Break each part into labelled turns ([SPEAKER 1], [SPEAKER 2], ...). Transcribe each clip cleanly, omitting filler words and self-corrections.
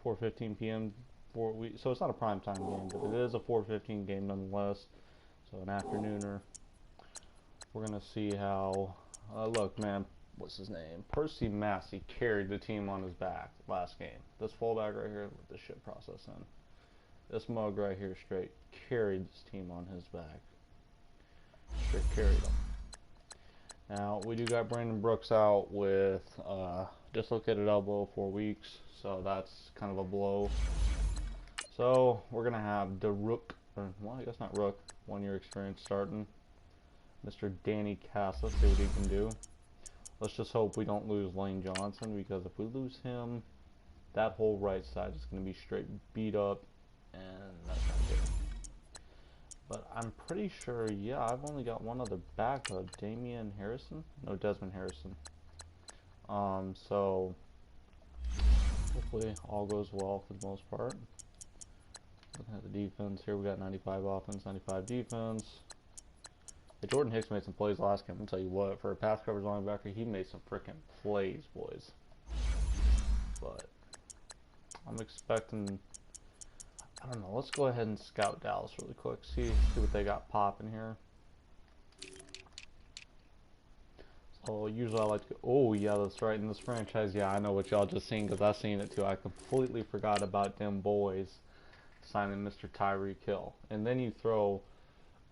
[SPEAKER 1] 4:15 p.m. So it's not a prime time game, but it is a 4:15 game nonetheless. So an afternooner. We're gonna see how. Look, man, what's his name? Percy Massey carried the team on his back last game. This fullback right here with the shit process in. This mug right here straight carried this team on his back. Straight carried them. Now we do got Brandon Brooks out with dislocated elbow 4 weeks, so that's kind of a blow. So we're gonna have the Rook, or well, I guess not Rook, 1 year experience starting. Mr. Danny Cass. Let's see what he can do. Let's just hope we don't lose Lane Johnson, because if we lose him, that whole right side is going to be straight beat up, and that's not good. But I'm pretty sure, yeah, I've only got one other backup, Damian Harrison? No, Desmond Harrison. So hopefully all goes well for the most part. Looking at the defense here, we got 95 offense, 95 defense. Hey, Jordan Hicks made some plays last game. I'll tell you what, for a pass coverage linebacker, he made some freaking plays, boys. But I'm expecting, I don't know, let's go ahead and scout Dallas really quick, see what they got popping here. So usually I like to go, oh yeah, that's right, in this franchise, yeah, I know what y'all just seen, because I seen it too. I completely forgot about them boys signing Mr. Tyreek Hill. And then you throw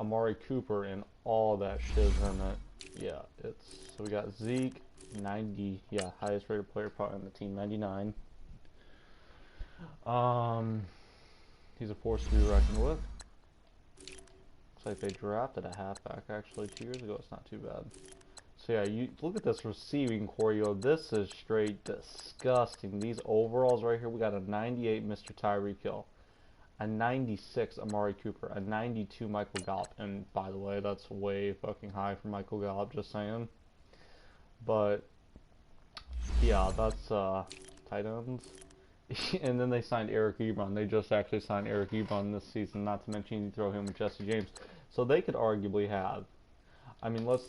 [SPEAKER 1] Amari Cooper and all that shiz in it. Yeah, so we got Zeke, 90, yeah, highest rated player probably on the team, 99. He's a force to be reckoned with. Looks like they drafted a halfback actually 2 years ago. It's not too bad. So yeah, you look at this receiving core, yo. This is straight disgusting. These overalls right here, we got a 98 Mr. Tyreek Hill, a 96 Amari Cooper, a 92 Michael Gallup. And by the way, that's way fucking high for Michael Gallup, just saying. But yeah, that's tight ends. And then they signed Eric Ebron. They just actually signed Eric Ebron this season. Not to mention you throw him with Jesse James. So they could arguably have. I mean, let's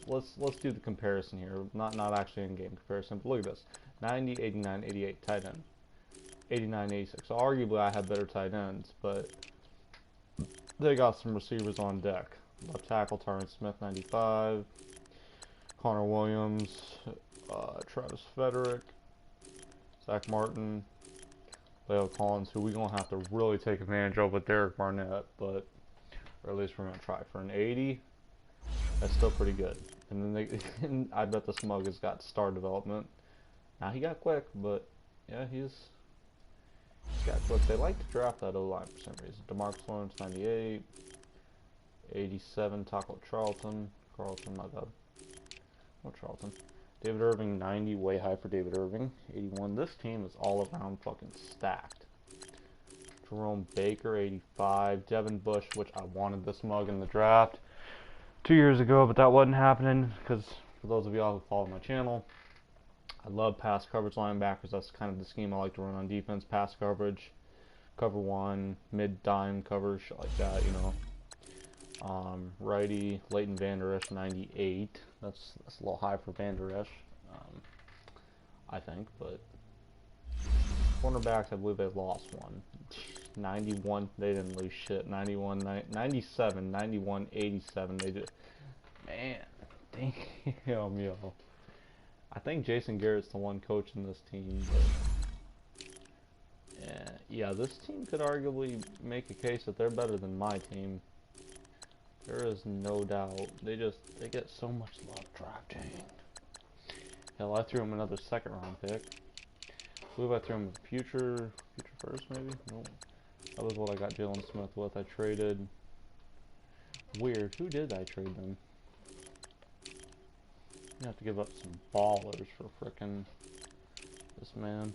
[SPEAKER 1] do the comparison here. Not actually in game comparison. But look at this: 90, 89, 88 tight end, 89, 86. So arguably I have better tight ends, but they got some receivers on deck. Left tackle Tyron Smith, 95. Connor Williams, Travis Frederick, Zach Martin. Leo Collins, who we're going to have to really take advantage of with Derek Barnett, but, or at least we're going to try. For an 80, that's still pretty good. And then I bet the Smug has got star development. Now he got quick, but yeah, he's got quick. They like to draft that O-line for some reason. DeMarcus Lawrence, 98. 87, Taco Carlton, my bad. Oh, Charlton. David Irving, 90, way high for David Irving. 81. This team is all around fucking stacked. Jerome Baker, 85. Devin Bush, which I wanted this mug in the draft 2 years ago, but that wasn't happening because for those of y'all who follow my channel, I love pass coverage linebackers. That's kind of the scheme I like to run on defense. Pass coverage, cover one, mid-dime cover, shit like that, you know. Righty, Leighton Vander Esch, 98. That's a little high for Vander Esch, I think, but cornerbacks, I believe they lost one. 91, they didn't lose shit. 91, 97, 91, 87. They just, man, damn, yo. I think Jason Garrett's the one coaching this team, but yeah, this team could arguably make a case that they're better than my team. There is no doubt. They get so much love drafting. Hell, I threw him another second round pick. I believe I threw him a future first maybe? Nope. That was what I got Jalen Smith with. I traded. Weird. Who did I trade them? You have to give up some ballers for frickin' this man.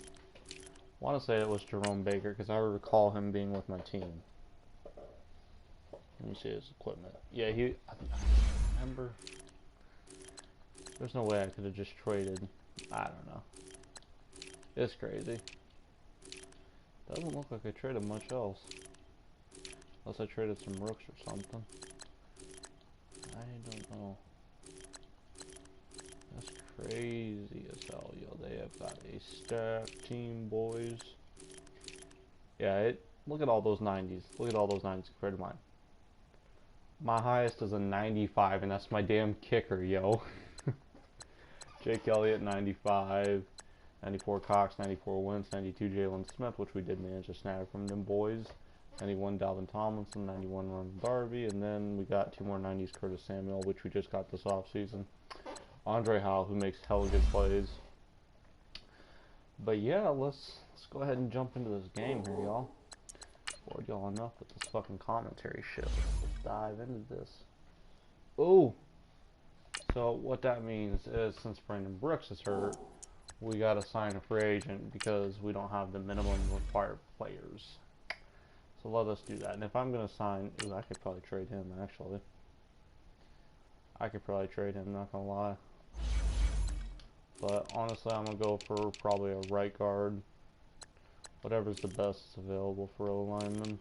[SPEAKER 1] I want to say it was Jerome Baker because I recall him being with my team. Let me see his equipment. Yeah, I remember. There's no way I could have just traded. I don't know. It's crazy. Doesn't look like I traded much else. Unless I traded some rooks or something. I don't know. That's crazy as hell, yo. They have got a stacked team, boys. Yeah, look at all those 90s. Look at all those 90s compared to mine. My highest is a 95, and that's my damn kicker, yo. Jake Elliott, 95. 94 Cox, 94 Wentz, 92 Jalen Smith, which we did manage to snag from them boys. 91 Dalvin Tomlinson, 91 Ron Darby, and then we got 2 more 90s Curtis Samuel, which we just got this offseason. Andre Howell, who makes hella good plays. But yeah, let's go ahead and jump into this game here, y'all. Bored y'all enough with this fucking commentary shit. Let's dive into this. Ooh! So what that means is, since Brandon Brooks is hurt, we gotta sign a free agent because we don't have the minimum required players. So let us do that. And if I'm gonna sign, ooh, I could probably trade him actually. I could probably trade him, not gonna lie. But honestly, I'm gonna go for probably a right guard. Whatever's the best available for a lineman.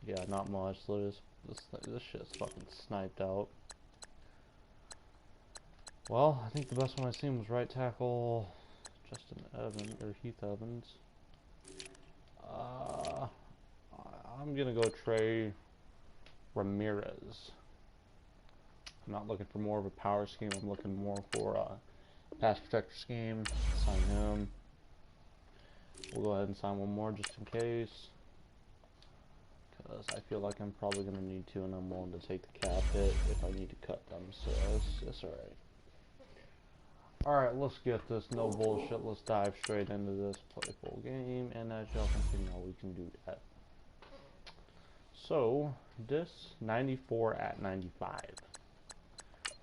[SPEAKER 1] Yeah, not much. So this shit's fucking sniped out. Well, I think the best one I seen was right tackle Justin Evans or Heath Evans. I'm gonna go Trey Ramirez. I'm not looking for more of a power scheme. I'm looking more for a pass protector scheme. Sign him. We'll go ahead and sign one more just in case, because I feel like I'm probably gonna need to, and I'm willing to take the cap hit if I need to cut them. So it's alright. Alright, let's get this. No bullshit. Let's dive straight into this playful game. And as y'all can see now, we can do that. So, this 94 at 95.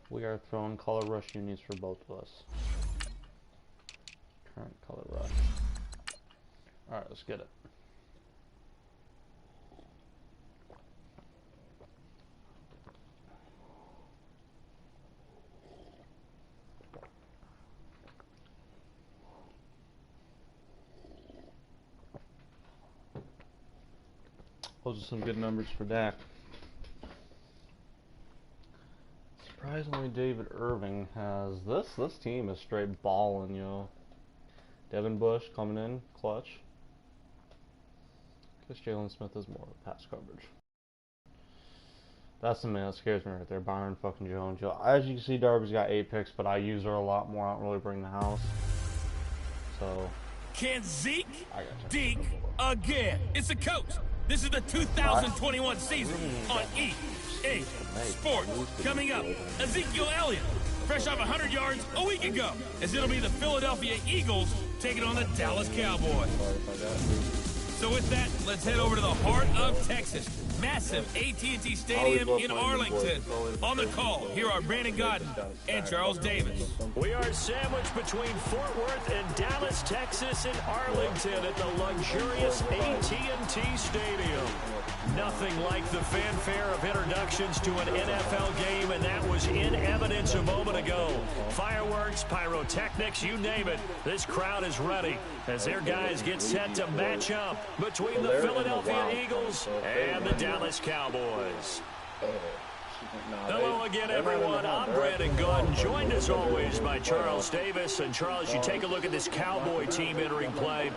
[SPEAKER 1] We are throwing color rush unis for both of us. Current color rush. Alright, let's get it. Those are some good numbers for Dak. Surprisingly, David Irving has this team is straight balling, yo. Devin Bush coming in clutch. Guess Jalen Smith is more of a pass coverage. That's the man that scares me right there, Byron fucking Jones. Yo, as you can see, Darby's got 8 picks, but I use her a lot more. I don't really bring the house. So
[SPEAKER 2] can Zeke deke again? It's a coach. This is the 2021 season on EA Sports. Coming up, Ezekiel Elliott, fresh off 100 yards a week ago, as it'll be the Philadelphia Eagles taking on the Dallas Cowboys. So with that, let's head over to the heart of Texas. Massive AT&T Stadium in Arlington. On the call, here are Brandon Godden and Charles Davis.
[SPEAKER 3] We are sandwiched between Fort Worth and Dallas, Texas, and Arlington at the luxurious AT&T Stadium. Nothing like the fanfare of introductions to an NFL game, and that was in evidence a moment ago. Fireworks, pyrotechnics, you name it. This crowd is ready as their guys get set to match up between the Philadelphia Eagles and the Dallas Cowboys. Hello again, everyone. I'm Brandon Godden, joined as always by Charles Davis. And Charles, you take a look at this Cowboy team entering play.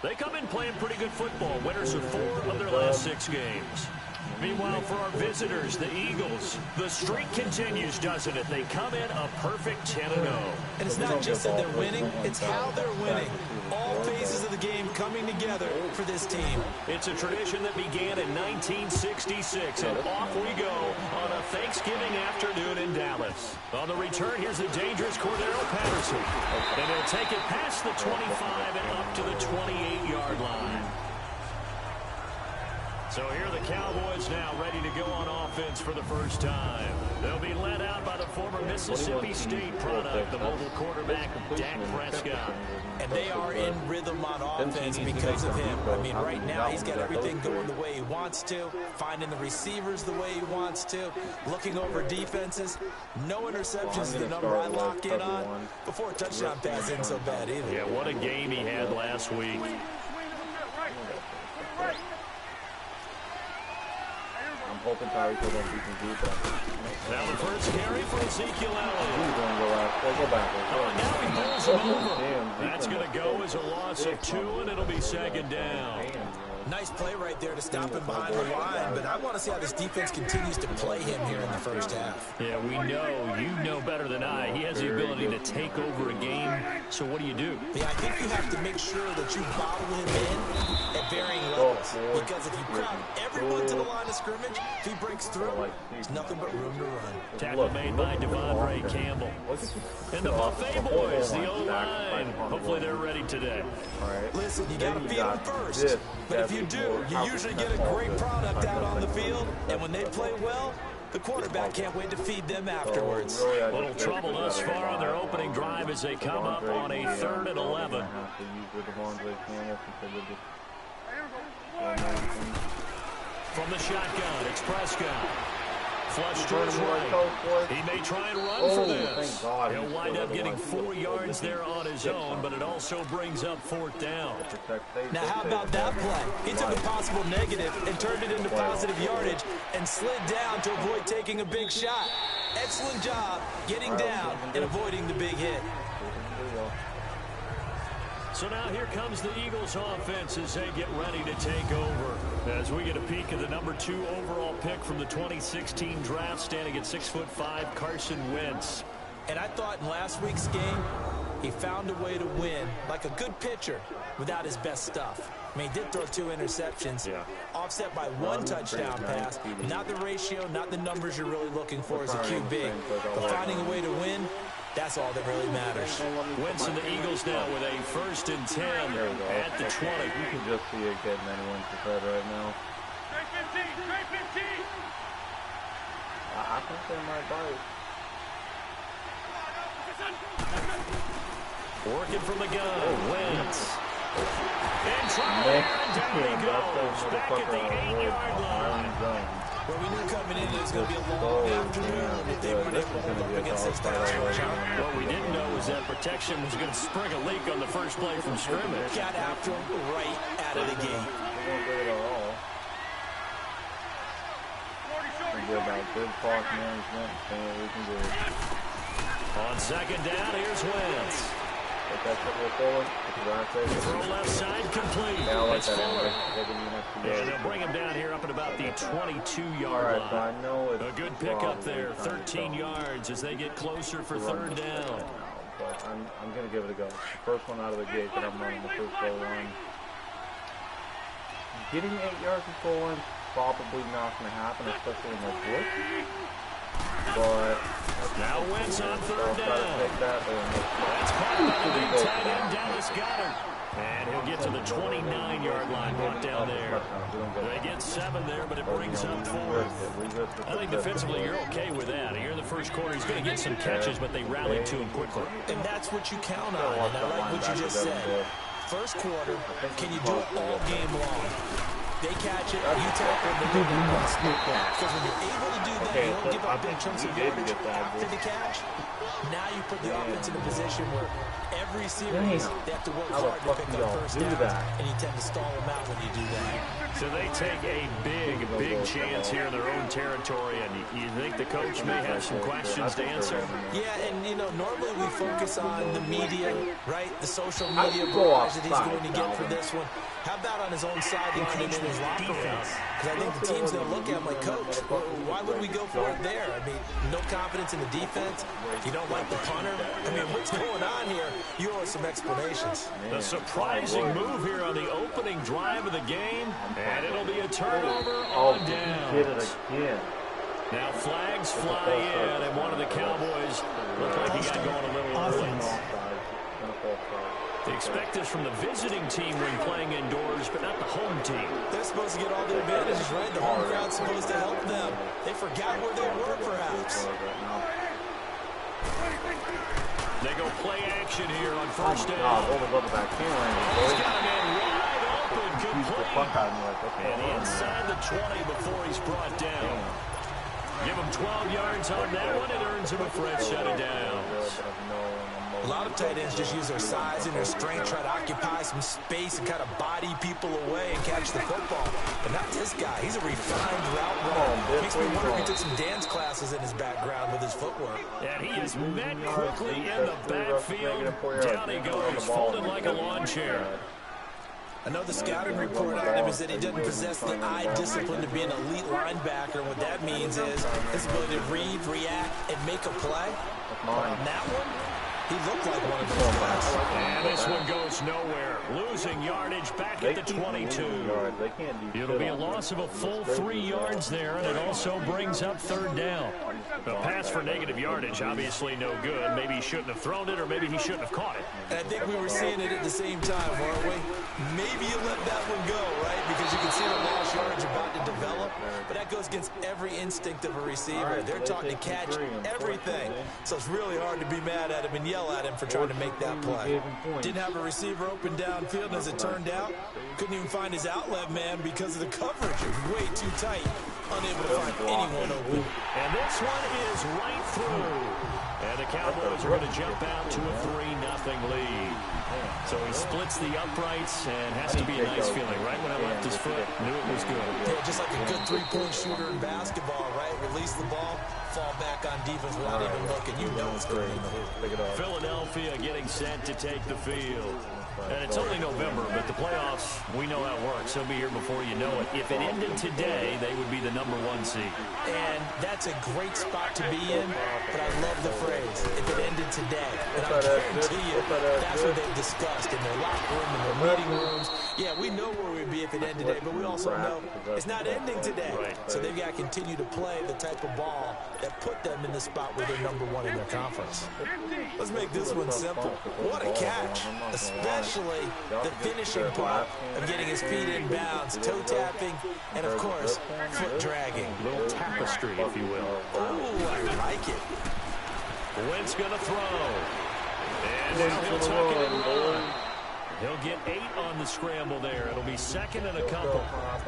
[SPEAKER 3] They come in playing pretty good football, winners of 4 of their last 6 games. Meanwhile, for our visitors, the Eagles, the streak continues, doesn't it? They come in a perfect 10-0.
[SPEAKER 4] And it's not just that they're winning, it's how they're winning. All phases of the game coming together for this team.
[SPEAKER 3] It's a tradition that began in 1966, and off we go on a Thanksgiving afternoon in Dallas. On the return, here's the dangerous Cordero Patterson. And he'll take it past the 25 and up to the 28-yard line. So here are the Cowboys now ready to go on offense for the first time. They'll be led out by the former Mississippi State product, the mobile quarterback, Dak Prescott.
[SPEAKER 4] And they are in rhythm on offense because of him. I mean, right now he's got everything going the way he wants to, finding the receivers the way he wants to, looking over defenses. No interceptions is the number I lock in on. Before a touchdown pass isn't so bad either.
[SPEAKER 3] Yeah, what a game he had last week.
[SPEAKER 1] I'm hoping Tyreek will don't beat me deep, but
[SPEAKER 3] now the first carry for Ezekiel Elliott.
[SPEAKER 1] he's going to go out. Go backwards.
[SPEAKER 3] Oh, now he pulls him over.
[SPEAKER 1] Damn,
[SPEAKER 3] That's going to go as a loss of 2, and it'll be second down.
[SPEAKER 4] Nice play right there to stop him behind the line, but I want to see how this defense continues to play him here in the first half.
[SPEAKER 3] Yeah, we know. You know better than I. He has the ability to take over a game, so what do?
[SPEAKER 4] Yeah, I think you have to make sure that you bottle him in at varying levels, because if you crowd everyone to the line of scrimmage, if he breaks through, there's nothing but room to run.
[SPEAKER 3] Tackle made by Devondre Campbell. And the Buffet boys, the O-line. Hopefully they're ready today.
[SPEAKER 4] Listen, you got to feed them first. But if you do, you usually get a great product out on the field. And when they play well, the quarterback can't wait to feed them afterwards.
[SPEAKER 3] A little trouble thus far on their opening drive as they come up on a 3rd and 11. From the shotgun, it's Prescott. Flush to his right. He may try and run for this. He'll wind up getting 4 yards there on his own, but it also brings up 4th down.
[SPEAKER 4] Now, how about that play? He took a possible negative and turned it into positive yardage and slid down to avoid taking a big shot. Excellent job getting down and avoiding the big hit.
[SPEAKER 3] So now here comes the Eagles offense as they get ready to take over. As we get a peek at the number 2 overall pick from the 2016 draft, standing at 6'5", Carson Wentz.
[SPEAKER 4] And I thought in last week's game, he found a way to win like a good pitcher without his best stuff. I mean, he did throw 2 interceptions, offset by 1 touchdown pass. Not the ratio, not the numbers you're really looking for as a QB. But finding a way to win, that's all that really matters.
[SPEAKER 3] Wentz and the Eagles now with a 1st and 10 at the 20.
[SPEAKER 1] You can just see it getting anyone's head right now. I think they might bite.
[SPEAKER 3] Working from the gun, Wentz. In trouble, and down he goes, back at the 8-yard line.
[SPEAKER 4] Well, we knew coming in it was going to be a long afternoon if they weren't able to hold up against this pass rush.
[SPEAKER 3] What we didn't know was that protection was going to spring a leak on the first play from scrimmage.
[SPEAKER 4] Got after him right out of the gate.
[SPEAKER 1] They won't do it at all. It's be about good clock management and seeing what we can do.
[SPEAKER 3] On 2nd down, here's Wentz.
[SPEAKER 1] Get that football forward.
[SPEAKER 3] Throw left side complete.
[SPEAKER 1] Now let
[SPEAKER 3] it's
[SPEAKER 1] that
[SPEAKER 3] forward.
[SPEAKER 1] in.
[SPEAKER 3] And they'll bring him down here up at about the 22-yard line.
[SPEAKER 1] So I know it's
[SPEAKER 3] a good pickup there, 13 yards as they get closer for 3rd down.
[SPEAKER 1] But I'm going to give it a go. The first one out of the gate that I'm running the first goal line. Getting 8 yards of goal line probably not going to happen, especially in the blitz. But
[SPEAKER 3] now Wentz on 3rd down. That's caught by the big tight end, Dallas Goedert. And he'll get to the 29-yard line, brought down there. They get 7 there, but it brings up 4th. I think defensively you're okay with that. Here in the first quarter, he's going to get some catches, but they rallied to him quickly.
[SPEAKER 4] And that's what you count on, and I like what you just said. First quarter, can you do it all game long? They catch it, you tackle them, they get bust. Because when you're able to do that, you don't give up big chunks of yardage after the catch. Now you put the offense in a position where every series they have to work hard to pick up first down, and you tend to stall them out when you do that.
[SPEAKER 3] So they take a big chance here in their own territory, and you think the coach may have some questions to answer?
[SPEAKER 4] Yeah, and you know, normally we focus on the media, right? The social media barrage that he's going to get for this one. How about on his own side and coaching his locker room? Because I think the team's going to look at him like, Coach, why would we go for it there? I mean, no confidence in the defense. You don't like the punter. I mean, what's going on here? You owe us some explanations.
[SPEAKER 3] A surprising move here on the opening drive of the game, and it'll be a turnover on down.
[SPEAKER 1] Did it again.
[SPEAKER 3] Now flags fly in, and one of the Cowboys looked like he got going a little early. They expect this from the visiting team when playing indoors, but not the home team.
[SPEAKER 4] They're supposed to get all the advantages, right? The home crowd's supposed to help them. They forgot where they were, perhaps.
[SPEAKER 3] They go play action here on 1st down.
[SPEAKER 1] He's
[SPEAKER 3] got a man wide open, complete. And inside the 20 before he's brought down. Give him 12 yards on that one. It earns him a fresh set of downs.
[SPEAKER 4] A lot of tight ends just use their size and their strength, try to occupy some space and kind of body people away and catch the football. But not this guy. He's a refined route runner. Makes me wonder if he took some dance classes in his background with his footwork.
[SPEAKER 3] And he is met quickly in the backfield. Down he goes, folded like a lawn chair.
[SPEAKER 4] I know the scouting report on him is that he doesn't possess the eye discipline to be an elite linebacker. What that means is his ability to read, react, and make a play. On that one, he looked like one of those guys.
[SPEAKER 3] And this one goes nowhere. Losing yardage back at the 22. It'll be a loss of a full 3 yards there, and it also brings up third down. A pass for negative yardage, obviously no good. Maybe he shouldn't have thrown it, or maybe he shouldn't have caught it.
[SPEAKER 4] And I think we were seeing it at the same time, weren't we? Maybe you let that one go, right? Because you can see the lost yardage about to develop. But that goes against every instinct of a receiver. They're taught to catch everything. So it's really hard to be mad at him and yell at him for trying to make that play. Didn't have a receiver open downfield, and as it turned out, couldn't even find his outlet man because of the coverage. It was way too tight. Unable to find anyone open.
[SPEAKER 3] And this one is right through. And the Cowboys are going to jump out to a 3-0 lead. So he splits the uprights and has to be a nice feeling. Right when I left his foot, knew it was good.
[SPEAKER 4] Yeah, just like a good three-point shooter in basketball, right? Release the ball, fall back on defense without even looking. You know it's going in.
[SPEAKER 3] Philadelphia getting set to take the field. And it's only November, but the playoffs, we know how it works. They'll be here before you know it. If it ended today, they would be the #1 seed. And
[SPEAKER 4] that's a great spot to be in, but I love the phrase, if it ended today. And I guarantee you, that's what they've discussed in their locker room, in their meeting rooms. Yeah, we know where we'd be if it ended today, but we also know it's not ending today. So they've got to continue to play the type of ball that put them in the spot where they're #1 in their conference. Let's make this one simple. What a catch, especially the finishing part of getting his feet in bounds, toe tapping, and of course, foot dragging.
[SPEAKER 3] A little tapestry, if you will.
[SPEAKER 4] Oh, I like it.
[SPEAKER 3] Wentz gonna throw. And now he'll tuck it and run. He'll get 8 on the scramble there. It'll be second and a couple.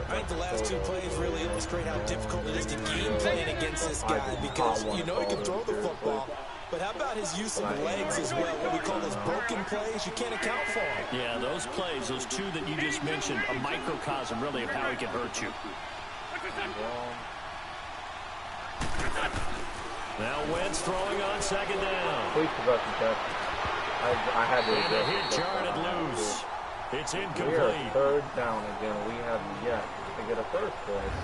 [SPEAKER 4] I think the last 2 plays really illustrate how difficult it is to game plan against this guy because you know he can throw the football. But how about his use of the legs as well? What we call those broken plays, you can't account for them.
[SPEAKER 3] Yeah, those plays, those 2 that you just mentioned, a microcosm really of how he can hurt you. Now Wentz throwing on second down.
[SPEAKER 1] Please possession catch. I had to.
[SPEAKER 3] And a hit jarred loose. It's incomplete.
[SPEAKER 1] We are third down again. We have yet to get a first place.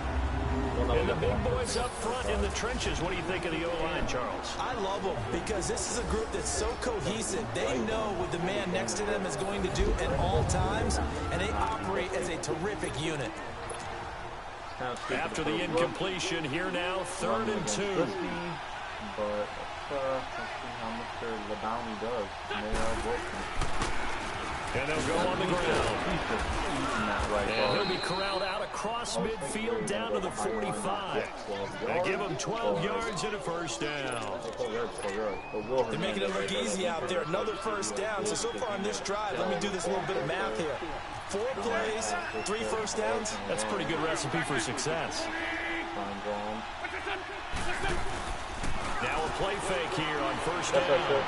[SPEAKER 3] And the big boys up front in the trenches. What do you think of the O-line, Charles?
[SPEAKER 4] I love them because this is a group that's so cohesive. They know what the man next to them is going to do at all times, and they operate as a terrific unit.
[SPEAKER 3] After the incompletion, here now, 3rd and 2.
[SPEAKER 1] But let's see how Mr. LeBounty does.
[SPEAKER 3] And they'll go on the ground. And he'll be corralled out across midfield down to the 45. They give him 12 yards and a first down.
[SPEAKER 4] They're making it look easy out there. Another first down. So far on this drive, let me do this little bit of math here. 4 plays, 3 first downs.
[SPEAKER 3] That's a pretty good recipe for success. Now a play fake here on first down.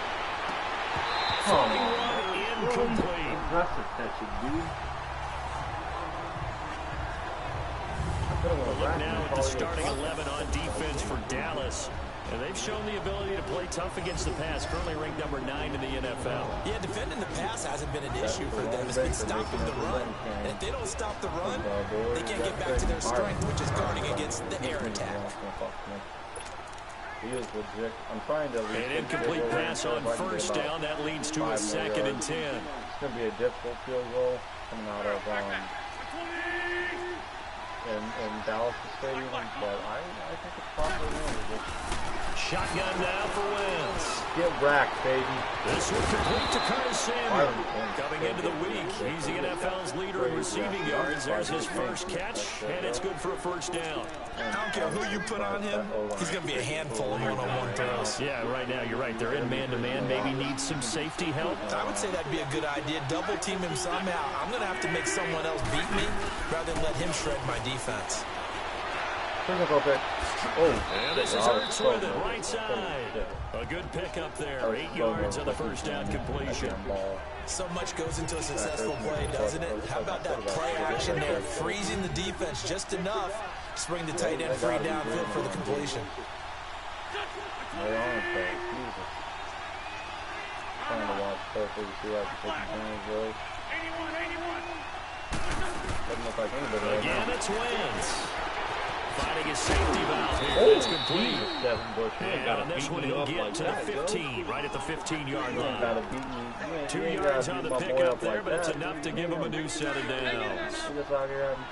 [SPEAKER 3] Floating run incomplete. Look now at the starting 11 on defense for Dallas. And they've shown the ability to play tough against the pass. Currently ranked #9 in the NFL.
[SPEAKER 4] Yeah, defending the pass hasn't been an issue for them. It's been stopping the run. And if they don't stop the run, they can't get back to their strength, which is guarding against the air attack.
[SPEAKER 1] He is legit. I'm trying to.
[SPEAKER 3] An incomplete pass on first down. That leads to a 2nd and 10.
[SPEAKER 1] It's going to be a difficult field goal coming out of in Dallas Stadium, but I think it's probably manageable.
[SPEAKER 3] Shotgun now for Wentz.
[SPEAKER 1] Get racked, baby.
[SPEAKER 3] This one complete to Curtis Samuel. Coming into the week, he's the NFL's leader in receiving yards. There's his first catch, and it's good for a first down.
[SPEAKER 4] I don't care who you put on him, he's going to be a handful of one-on-one throws.
[SPEAKER 3] Yeah, right now, you're right. They're in man-to-man. Maybe needs some safety help.
[SPEAKER 4] I would say that'd be a good idea. Double team him somehow. I'm going to have to make someone else beat me rather than let him shred my defense.
[SPEAKER 3] And this is Hurts with it, right side. A good pickup there, 8 yards on the first down completion.
[SPEAKER 4] So much goes into a successful play, doesn't it? How about that play action there, freezing the defense just enough to bring the tight end free downfield for the completion.
[SPEAKER 3] Again, it's Wentz. Finding his safety valve here. It's complete. And on this one, he'll get to the 15, right at the 15-yard line. 2 yards on the pickup there, but it's enough to give him a new set of downs.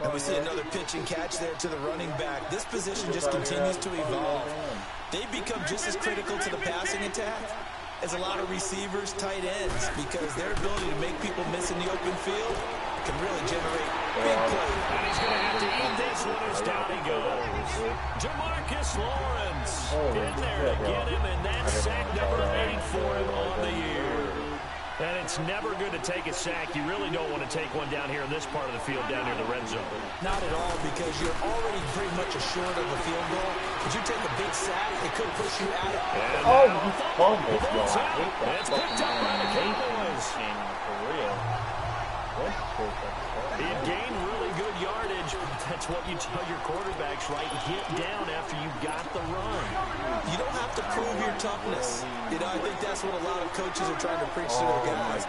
[SPEAKER 4] And we see another pitch and catch there to the running back. This position just continues to evolve. They become just as critical to the passing attack as a lot of receivers, tight ends, because their ability to make people miss in the open field can really generate big plays.
[SPEAKER 3] And he's going to have to eat this one as down he goes. Jamarcus Lawrence in there to get him, and that's sack number 8 for him on the year. And it's never good to take a sack. You really don't want to take one down here in this part of the field, down near the red zone.
[SPEAKER 4] Not at all, because you're already pretty much assured of the field goal. If you take a big sack, it could push you out of it.
[SPEAKER 1] Oh, he fumbled.
[SPEAKER 3] It's picked up by the Cowboys.
[SPEAKER 1] For real.
[SPEAKER 3] He gained really good yardage, but that's what you tell your quarterbacks, right? Get down after you got the run.
[SPEAKER 4] You don't have to prove your toughness. You know, I think that's what a lot of coaches are trying to preach to their guys.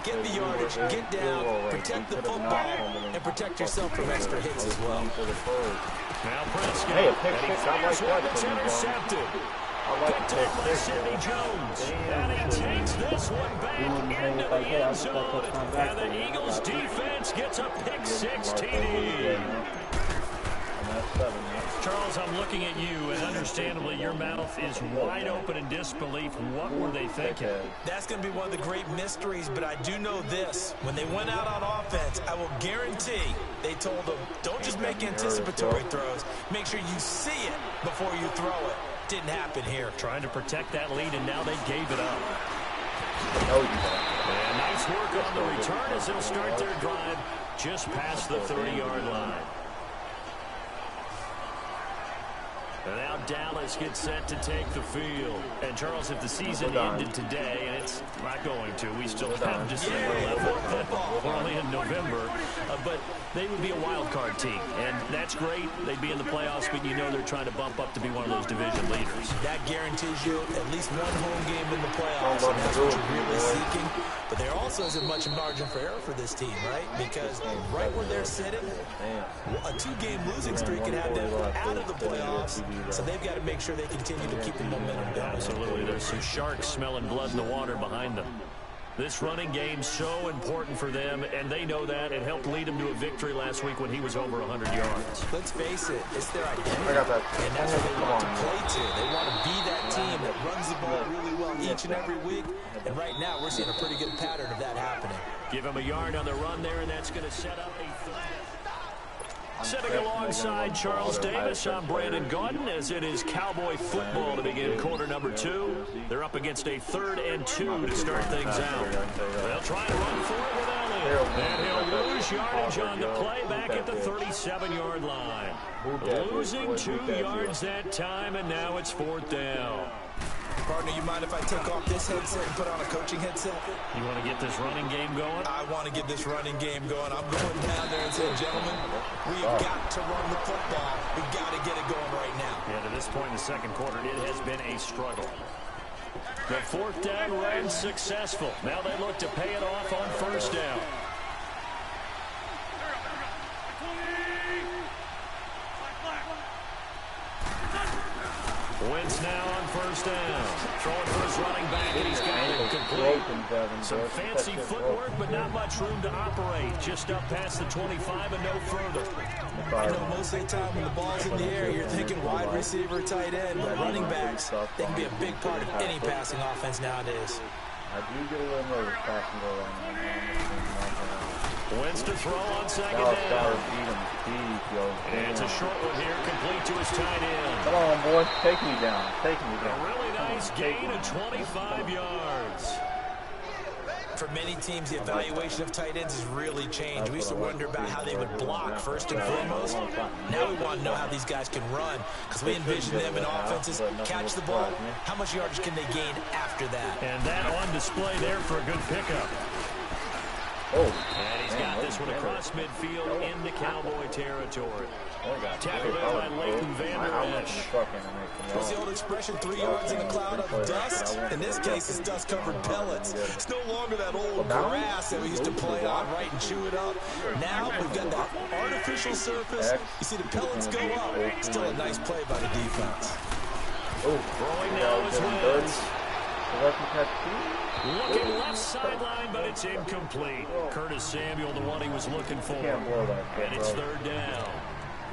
[SPEAKER 4] Get the yardage, get down, protect the football, and protect yourself from extra hits as well.
[SPEAKER 3] Now Prescott,
[SPEAKER 1] hey, a pick
[SPEAKER 3] and he
[SPEAKER 1] six, I like
[SPEAKER 3] fires one
[SPEAKER 1] that
[SPEAKER 3] that's intercepted. Picked up by Sidney Jones, and he takes this one back into the end zone, and the Eagles defense gets a pick 6 TD. Charles, I'm looking at you, and understandably your mouth is wide open in disbelief. What were they thinking?
[SPEAKER 4] That's going to be one of the great mysteries, but I do know this. When they went out on offense, I will guarantee they told them, don't just make anticipatory throws. Make sure you see it before you throw it. Didn't happen here.
[SPEAKER 3] Trying to protect that lead, and now they gave it up. And nice work on the return as they'll start their drive just past the 30-yard line. And now Dallas gets set to take the field. And Charles, if the season ended today, and it's not going to, we still have December left, we're only in November, but they would be a wild card team. And that's great. They'd be in the playoffs, but you know they're trying to bump up to be one of those division leaders.
[SPEAKER 4] That guarantees you at least one home game in the playoffs, and that's what you're really seeking. But there also isn't much margin for error for this team, right? Because right where they're sitting, a 2-game losing streak can have them out of the playoffs. So they've got to make sure they continue to keep the momentum going.
[SPEAKER 3] Absolutely. There's some sharks smelling blood in the water behind them. This running game's so important for them, and they know that. It helped lead them to a victory last week when he was over 100 yards.
[SPEAKER 4] Let's face it, it's their identity.
[SPEAKER 1] I got that.
[SPEAKER 4] And that's what they want to play to. They want to be that team that runs the ball really well each and every week. And right now, we're seeing a pretty good pattern of that happening.
[SPEAKER 3] Give him a yard on the run there, and that's going to set up a third. Sitting alongside Charles Davis, I'm Brandon Gaudin, as it is Cowboy football to begin quarter number 2. They're up against a 3rd and 2 to start things out. They'll try to run for it with Elliott. And he'll lose yardage on the play back at the 37-yard line. Losing 2 yards that time, and now it's 4th down.
[SPEAKER 4] Partner, you mind if I take off this headset and put on a coaching headset?
[SPEAKER 3] You want to get this running game going?
[SPEAKER 4] I want to get this running game going. I'm going down there and saying, gentlemen, we've got to run the football. We've got to get it going right now.
[SPEAKER 3] Yeah, to this point in the second quarter, it has been a struggle. The 4th down run successful. Now they look to pay it off on 1st down. Wentz now on 1st down. Throwing for his running back, and he's got it complete. Some fancy footwork, but not much room to operate. Just up past the 25 and no further.
[SPEAKER 4] I know most of the time when the ball's in the air, you're thinking wide receiver, tight end, but running backs, they can be a big part of any passing offense nowadays.
[SPEAKER 1] I do get a little nervous passing goal on
[SPEAKER 3] Wentz to throw on 2nd down. And it's a short one here, complete to his tight end.
[SPEAKER 1] Come on, boy. Take me down. Take me down.
[SPEAKER 3] A really nice gain of 25 yards.
[SPEAKER 4] For many teams, the evaluation of tight ends has really changed. We used to wonder about how they would block first and foremost. Now we want to know how these guys can run, because we envision them in offenses catch the ball. How much yardage can they gain after that?
[SPEAKER 3] And that on display there for a good pickup. And he's got this one across midfield into Cowboy territory. Tackled in by Leighton Vander Esch.
[SPEAKER 4] What's the old expression, 3 yards in a cloud of dust? In this case, it's dust-covered pellets. It's no longer that old grass that we used to play on, right, and chew it up. Now we've got that artificial surface. You see the pellets go up. Still a nice play by the defense.
[SPEAKER 3] Throwing now is Wentz. Looking left sideline, but it's incomplete. Curtis Samuel, the one he was looking for. And it's 3rd down.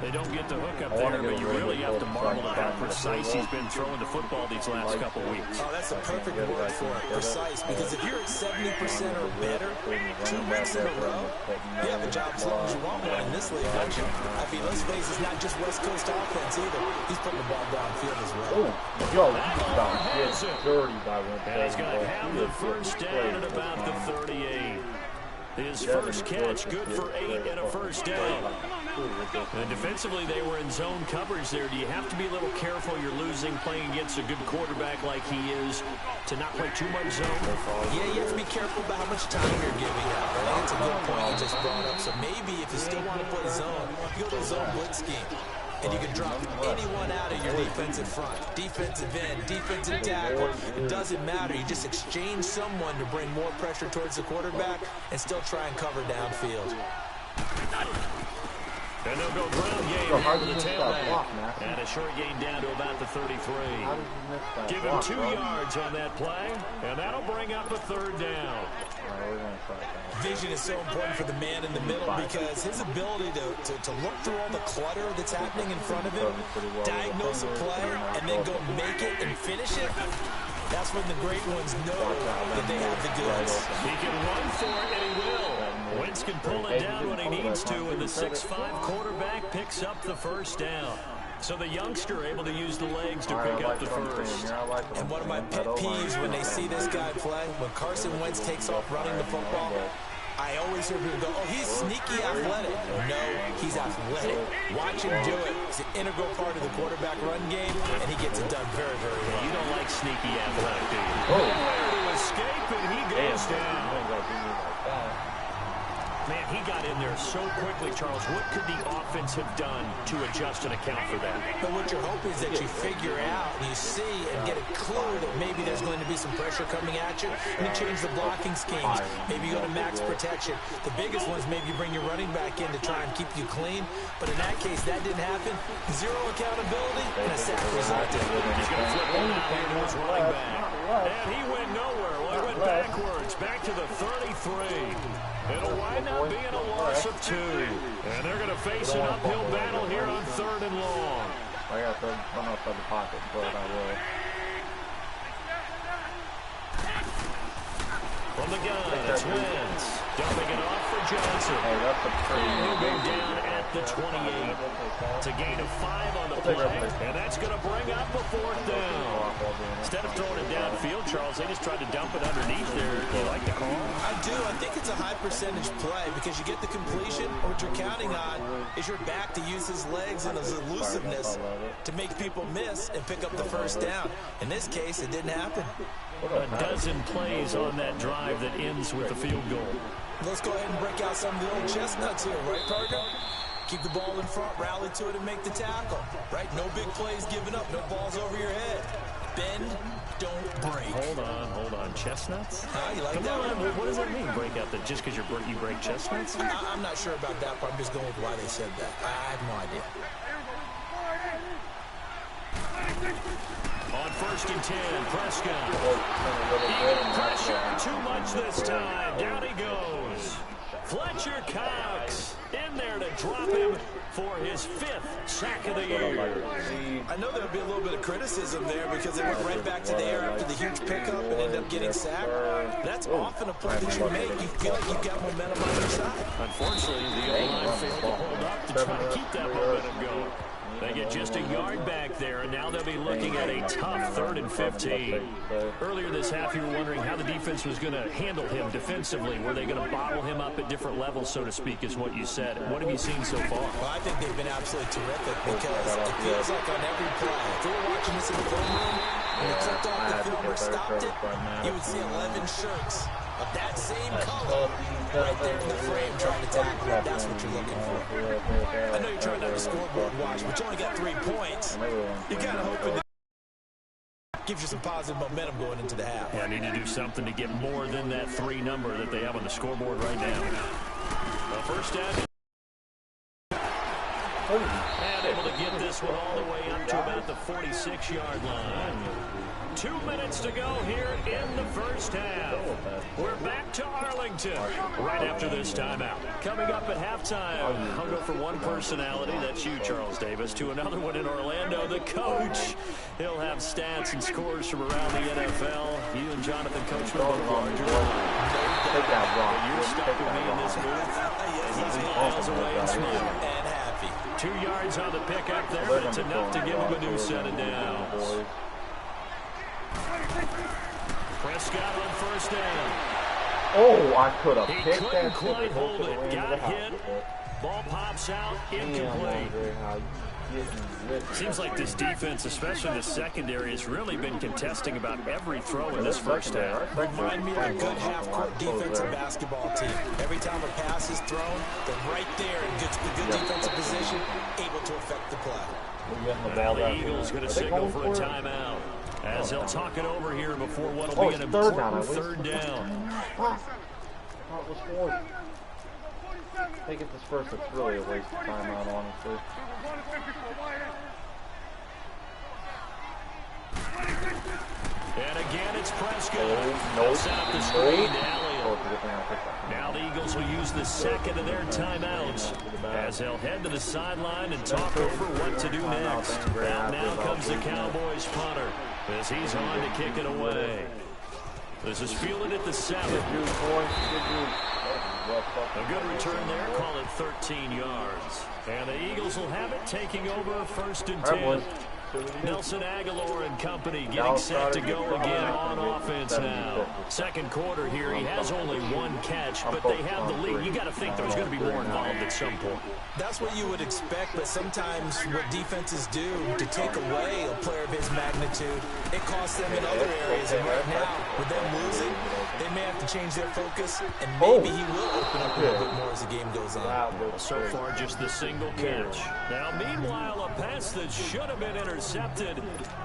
[SPEAKER 3] They don't get the hook up there, but you really have to marvel at how precise he's been throwing the football these last couple weeks.
[SPEAKER 4] Oh, that's a perfect word for it, precise. Because if you're at 70% or better 2 weeks in a row, you have a job as long as you want one in this league, don't you? I mean, let's face it, it's not just West Coast offense either. He's putting the ball downfield as well.
[SPEAKER 1] Yo, he's about to get dirty by one.
[SPEAKER 3] And he's going to have the first down at about the 38. His first catch, good for 8 and a first down. And defensively, they were in zone coverage there. Do you have to be a little careful? You're losing playing against a good quarterback like he is to not play too much zone?
[SPEAKER 4] Yeah, you have to be careful about how much time you're giving up. Right? That's a good point you just brought up. So maybe if you still want to play zone, you go to the zone blitz scheme. And you can drop anyone out of your defensive front. Defensive end, defensive tackle. It doesn't matter. You just exchange someone to bring more pressure towards the quarterback and still try and cover downfield.
[SPEAKER 3] And they'll go ground game here with the tailback. And a short gain down to about the 33. Give him 2 yards on that play, and that'll bring up a 3rd down.
[SPEAKER 4] Vision is so important for the man in the middle because his ability to look through all the clutter that's happening in front of him, diagnose a play, and then go make it and finish it, that's when the great ones know that they have the goods.
[SPEAKER 3] He can run for it, and he will. Wentz can pull it down when he needs to, and the 6'5" quarterback picks up the first down. So the youngster able to use the legs to pick up the first.
[SPEAKER 4] And one of my pet peeves when they see this guy play, when Carson Wentz takes off running the football, I always hear people go, oh, he's sneaky athletic. No, he's athletic. Watch him do it. It's an integral part of the quarterback run game, and he gets it done very, very well.
[SPEAKER 3] You don't like sneaky athletic, do you? Oh, to escape, and he goes down. Man, he got in there so quickly, Charles. What could the offense have done to adjust and account for that?
[SPEAKER 4] But what you're hoping is that you figure out and you see and get a clue that maybe there's going to be some pressure coming at you, and you change the blocking schemes. Maybe you go to max protection. The biggest ones, maybe you bring your running back in to try and keep you clean. But in that case, that didn't happen. Zero accountability, and a sack resulted.
[SPEAKER 3] He's going to flip one out here to his running back. And he went nowhere. Well, he went backwards, back to the 33. It'll wind up being a loss of 2. And they're going to face an uphill battle here on 3rd and long.
[SPEAKER 1] I got to run outside the pocket, but I will.
[SPEAKER 3] From the gun, it's Wentz. Dumping it off for Johnson.
[SPEAKER 1] Hey, that's a pretty
[SPEAKER 3] He'll go down at the 28. It's a gain of 5 on the play, and that's going to bring up a 4th down. Instead of throwing it downfield, Charles, they just tried to dump it underneath there. You like the call?
[SPEAKER 4] I do. I think it's a high percentage play because you get the completion. What you're counting on is your back to use his legs and his elusiveness to make people miss and pick up the first down. In this case, it didn't happen.
[SPEAKER 3] A dozen plays on that drive that ends with a field goal.
[SPEAKER 4] Let's go ahead and break out some of the old chestnuts here, right, partner? Keep the ball in front, rally to it, and make the tackle, right? No big plays given up, no balls over your head. Bend, don't break.
[SPEAKER 3] Hold on. Chestnuts?
[SPEAKER 4] You like
[SPEAKER 3] Come
[SPEAKER 4] that
[SPEAKER 3] on,
[SPEAKER 4] one?
[SPEAKER 3] what does that mean, break out? That just because you break chestnuts?
[SPEAKER 4] I'm not sure about that part. I'm just going with why they said that. I have no idea.
[SPEAKER 3] On 1st and 10, Prescott. Even pressure, too much this time. Down he goes. Fletcher Cox in there to drop him for his 5th sack of the year.
[SPEAKER 4] I know there'll be a little bit of criticism there because they went right back to the air after the huge pickup and ended up getting sacked. That's often a play that you make. You feel like you've got momentum on your side.
[SPEAKER 3] Unfortunately, the O-line failed to hold up to try to keep that momentum going. They get just a yard back there, and now they'll be looking at a tough 3rd and 15. Earlier this half, you were wondering how the defense was going to handle him defensively. Were they going to bottle him up at different levels, so to speak, is what you said. What have you seen so far?
[SPEAKER 4] Well, I think they've been absolutely terrific because it feels like on every play, if you were watching this in the film room, when you clicked off the film or stopped it, you would see 11 shirts of that same color right there in the frame trying to tackle it. That's what you're looking for. I know you're trying to have a scoreboard watch, but you only got 3 points. You kind of hoping that gives you some positive momentum going into the half.
[SPEAKER 3] Yeah, I need to do something to get more than that 3 number that they have on the scoreboard right now. First down. And able to get this one all the way up to about the 46-yard line. 2 minutes to go here in the first half. We're back to Arlington right after this timeout. Coming up at halftime, I'll go from one personality, that's you, Charles Davis, to another one in Orlando, the coach. He'll have stats and scores from around the NFL. You and Jonathan Coachman both larger than you're stuck with me in this booth, and he's miles away and smiling.
[SPEAKER 4] And happy.
[SPEAKER 3] 2 yards on the pickup there, but it's enough to give him a new set of downs. Prescott on first down.
[SPEAKER 1] Oh, I could have
[SPEAKER 3] He
[SPEAKER 1] picked
[SPEAKER 3] couldn't
[SPEAKER 1] that
[SPEAKER 3] quite hold it. Got hit. Ball pops out. Incomplete. Seems like this defense, especially the secondary, has really been contesting about every throw in this first half.
[SPEAKER 4] Remind me of a good half-court defensive basketball team. Every time a pass is thrown, they're right there in good defensive position, able to affect the play.
[SPEAKER 3] Now the Eagles going to signal for a timeout, as they'll talk it over here before what will be an important 3rd down.
[SPEAKER 1] They get this first, it's really a waste of timeout, honestly.
[SPEAKER 3] And again, it's Prescott. Set up the screen to Elliott. Now the Eagles will use the second of their timeouts as they'll head to the sideline and talk over what to do next. And now comes the Cowboys punter as he's on to kick it away. This is fielded at the 7. A good return there, call it 13 yards. And the Eagles will have it, taking over 1st and 10. Nelson Aguilar and company getting set to go again on offense now. Second quarter here, he has only 1 catch, but they have the lead. You got to think there's going to be more involved at some point.
[SPEAKER 4] That's what you would expect, but sometimes what defenses do to take away a player of his magnitude, it costs them in other areas. And right now, with them losing, they may have to change their focus, and maybe he will open up a little bit more as the game goes on.
[SPEAKER 3] So far, just the single catch. Now, meanwhile, a pass that should have been intercepted,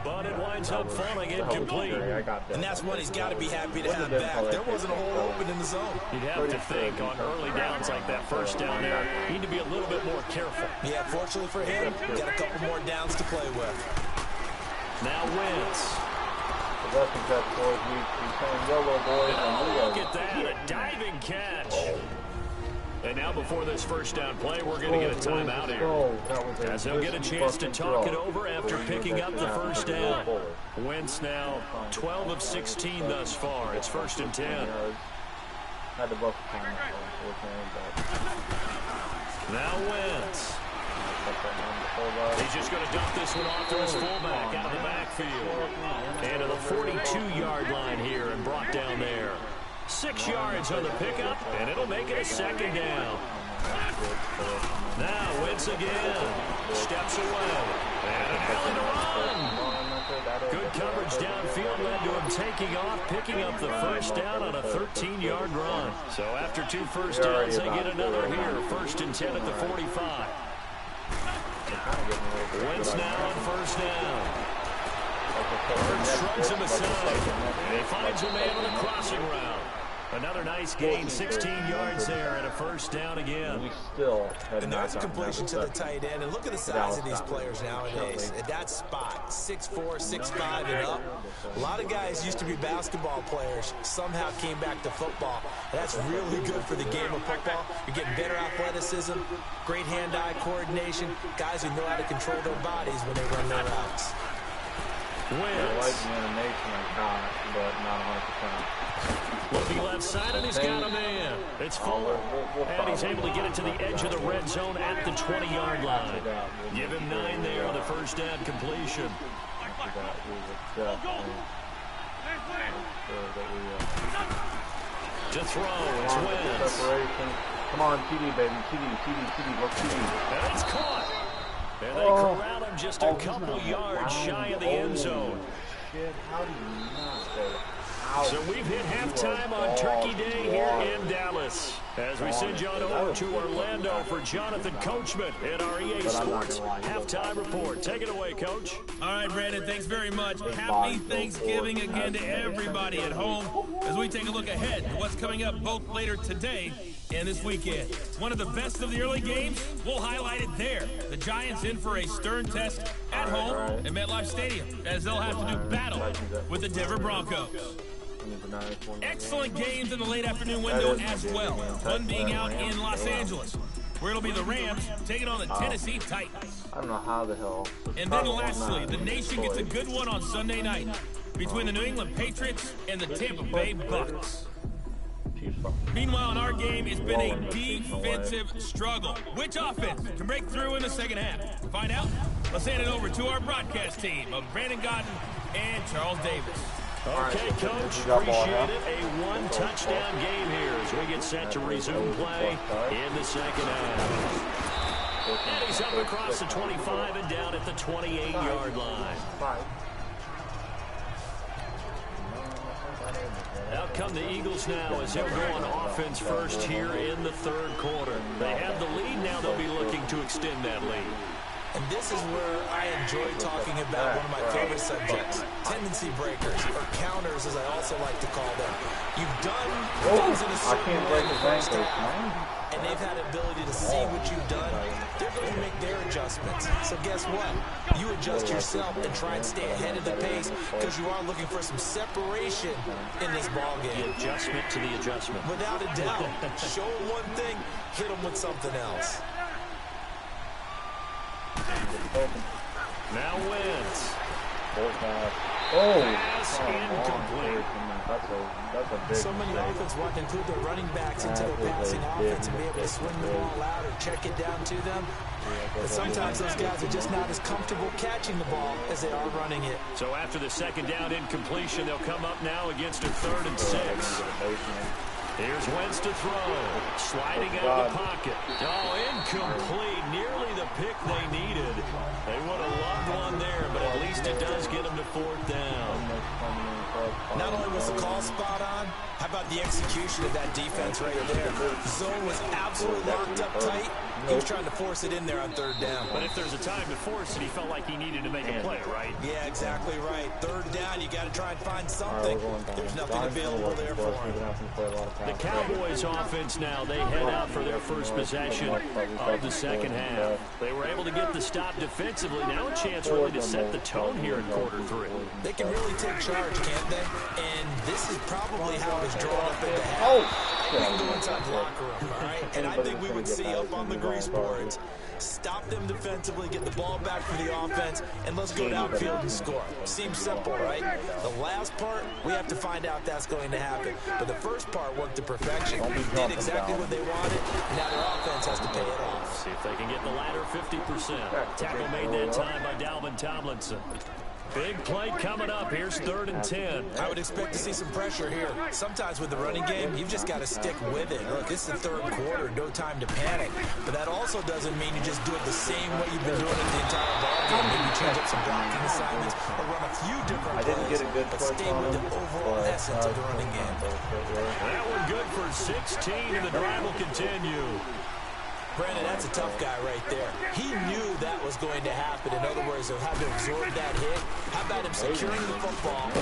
[SPEAKER 3] but it winds up falling incomplete.
[SPEAKER 4] And that's one he's got to be happy to have back. There wasn't a hole open in the zone.
[SPEAKER 3] You'd have to think on early downs like that first down there, you need to be a little bit more careful.
[SPEAKER 4] Yeah, fortunately for him, got a couple more downs to play with.
[SPEAKER 3] Now Wentz.
[SPEAKER 1] Look
[SPEAKER 3] at that, a diving catch. And now before this first down play, we're going to get a timeout here, as they'll get a chance to talk it over after picking up the first down. Wentz now 12 of 16 thus far. It's 1st and 10. Now Wentz. He's just going to dump this one off to his fullback out of the backfield. And to the 42-yard line here and brought down there. 6 yards on the pickup, and it'll make it a 2nd down. Now Wentz again. Steps away. And an alley to run. Good coverage downfield led to him taking off, picking up the first down on a 13-yard run. So after 2 first downs, they get another here. 1st and 10 at the 45. Wentz now on first down. Hurts shrugs him aside. And he finds a man on the crossing route. Another nice gain, 16 yards there, and a first down again.
[SPEAKER 4] And there's a completion to the tight end. And look at the size of these players nowadays. At that spot, 6'4", 6'5", and up. A lot of guys used to be basketball players, somehow came back to football. That's really good for the game of football. You're getting better athleticism, great hand-eye coordination, guys who know how to control their bodies when they run their routes.
[SPEAKER 3] Wentz.
[SPEAKER 1] But not 100%.
[SPEAKER 3] Looking left side, and he's got a man. It's Fuller. And he's able to get it to the edge of the red red zone at the 20-yard line. Give him 9 there on the first down completion. To throw, it's Wentz.
[SPEAKER 1] Come on, TD, baby. TD, look, TD.
[SPEAKER 3] And it's caught. And they corral him just a couple yards shy of the end zone.
[SPEAKER 1] Shit, how do you not go?
[SPEAKER 3] So we've hit halftime on Turkey Day here in Dallas. As we send you on over to Orlando for Jonathan Coachman in our EA Sports halftime report. Take it away, Coach.
[SPEAKER 2] All right, Brandon, thanks very much. Happy Thanksgiving again to everybody at home as we take a look ahead to what's coming up both later today and this weekend. One of the best of the early games, we'll highlight it there. The Giants in for a stern test at home at MetLife Stadium as they'll have to do battle with the Denver Broncos. Excellent games in the late afternoon window as well. One being out in Los Angeles, where it'll be the Rams taking on the Tennessee Titans.
[SPEAKER 1] I don't know how the hell.
[SPEAKER 2] And then lastly, the nation gets a good one on Sunday night between the New England Patriots and the Tampa Bay Bucks. Meanwhile, in our game, it's been a defensive struggle. Which offense can break through in the second half? To find out, let's hand it over to our broadcast team of Brandon Godden and Charles Davis.
[SPEAKER 3] Okay, Coach, appreciate it. A one-touchdown game here as we get set to resume play in the second half. And he's up across the 25 and down at the 28-yard line. Out come the Eagles now as they'll go on offense first here in the third quarter. They have the lead, now they'll be looking to extend that lead.
[SPEAKER 4] And this is where I enjoy talking about one of my favorite subjects, tendency breakers, or counters as I also like to call them. You've done things in a certain way in the first half, and they've had the ability to see what you've done. They're going to make their adjustments. So guess what? You adjust yourself and try and stay ahead of the pace because you are looking for some separation in this ball game.
[SPEAKER 3] The adjustment to the adjustment.
[SPEAKER 4] Without a doubt. Show them one thing, hit them with something else.
[SPEAKER 3] Now Wentz.
[SPEAKER 4] Pass
[SPEAKER 3] incomplete.
[SPEAKER 1] That's a big
[SPEAKER 4] so many offenses want to include their running backs into their passing offense and be able to swing the ball out or check it down to them. But sometimes those guys are just not as comfortable catching the ball as they are running it.
[SPEAKER 3] So after the second down incompletion, they'll come up now against a 3rd and 6. Here's Wentz to throw. Sliding out of the pocket. Oh, incomplete. Nearly the pick they needed. They would have loved one there, but at least it does get them to 4th down.
[SPEAKER 4] Not only was the call spot on, how about the execution of that defense right there? Zone was absolutely locked up tight. He was trying to force it in there on 3rd down.
[SPEAKER 3] But if there's a time to force it, he felt like he needed to make a play, right?
[SPEAKER 4] Yeah, exactly right. 3rd down, you got to try and find something. There's nothing available there for him.
[SPEAKER 3] The Cowboys offense now, they head out for their first possession of the second half. They were able to get the stop defensively. Now a chance really to set the tone here in quarter 3.
[SPEAKER 4] They can really take charge, can't they? And this is probably how it was drawn up at the half. We can go inside the locker room, all right? And I think we would see up on the grease boards, stop them defensively, get the ball back for the offense, and let's go downfield and score. Seems simple, right? The last part, we have to find out that's going to happen. But the first part worked to perfection. Did exactly what they wanted, and now their offense has to pay it off.
[SPEAKER 3] See if they can get the latter 50%. Tackle made that time by Dalvin Tomlinson. Big play coming up. Here's 3rd and 10.
[SPEAKER 4] I would expect to see some pressure here. Sometimes with the running game, you've just got to stick with it. Look, this is the 3rd quarter, no time to panic. But that also doesn't mean you just do it the same way you've been doing it the entire ball game. Maybe change up some blocking assignments or run a few different plays, but stay with the overall essence of the running game.
[SPEAKER 3] That one good for 16, and the drive will continue.
[SPEAKER 4] Brandon, that's a tough guy right there. He knew that was going to happen. In other words, he'll have to absorb that hit. How about him securing the football,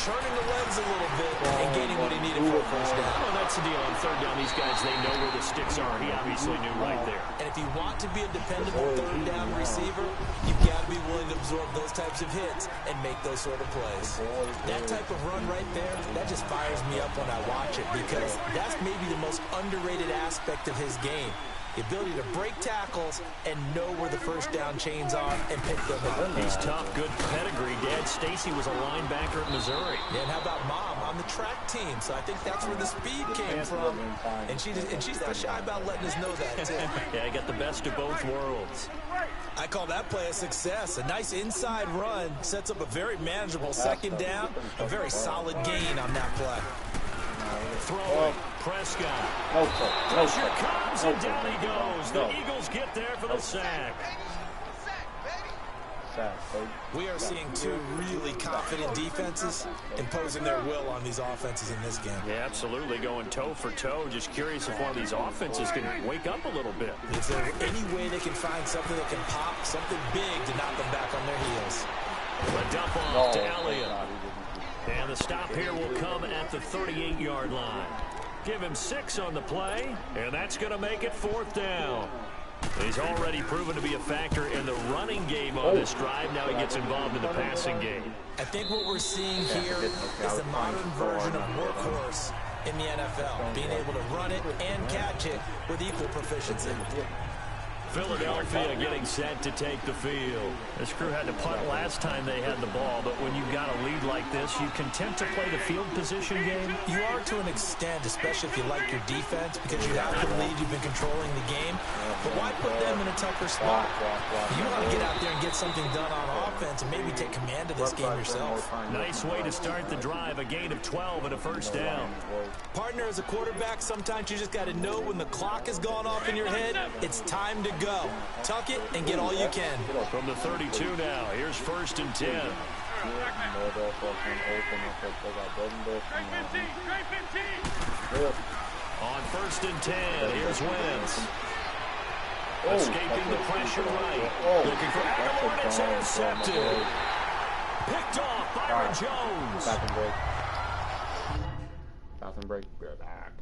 [SPEAKER 4] turning the legs a little bit, and gaining what he needed for a first down?
[SPEAKER 3] Well, that's the deal. On 3rd down, these guys, they know where the sticks are. He obviously knew right there.
[SPEAKER 4] And if you want to be a dependable 3rd down receiver, you've got to be willing to absorb those types of hits and make those sort of plays. That type of run right there, that just fires me up when I watch it because that's maybe the most underrated aspect of his game. The ability to break tackles and know where the first down chains are and pick them up.
[SPEAKER 3] He's tough, good pedigree. Dad Stacy was a linebacker at Missouri.
[SPEAKER 4] Yeah, and how about Mom on the track team? So I think that's where the speed came from. And she's not shy about letting us know that, too.
[SPEAKER 3] Yeah, I got the best of both worlds.
[SPEAKER 4] I call that play a success. A nice inside run sets up a very manageable second down. A very solid gain on that play.
[SPEAKER 3] Throwing, Prescott. Pressure comes, and down he goes. The Eagles get there for the sack.
[SPEAKER 4] We are seeing two really confident defenses imposing their will on these offenses in this game.
[SPEAKER 3] Yeah, absolutely, going toe for toe. Just curious if one of these offenses can wake up a little bit.
[SPEAKER 4] Is there any way they can find something that can pop, something big to knock them back on their heels?
[SPEAKER 3] A dump off to Elliott. And the stop here will come at the 38-yard line. Give him 6 on the play, and that's going to make it 4th down. He's already proven to be a factor in the running game on this drive. Now he gets involved in the passing game.
[SPEAKER 4] I think what we're seeing here is the modern version of workhorse in the NFL, being able to run it and catch it with equal proficiency.
[SPEAKER 3] Philadelphia getting set to take the field. This crew had to punt last time they had the ball, but when you've got a lead like this, you content to play the field position game?
[SPEAKER 4] You are to an extent, especially if you like your defense, because you have the lead, you've been controlling the game. But why put them in a tougher spot? You want to get out there and get something done on offense and maybe take command of this game yourself.
[SPEAKER 3] Nice way to start the drive, a gain of 12 and a first down.
[SPEAKER 4] Partner, as a quarterback, sometimes you just got to know when the clock has gone off in your head, it's time to go. Tuck it and get all you can.
[SPEAKER 3] From the 32 now, here's 1st and 10. On 1st and 10, here's Wentz. Escaping the pressure right. Looking for Adler, and it's intercepted. Picked off Byron Jones.
[SPEAKER 1] Pass and break. We're back.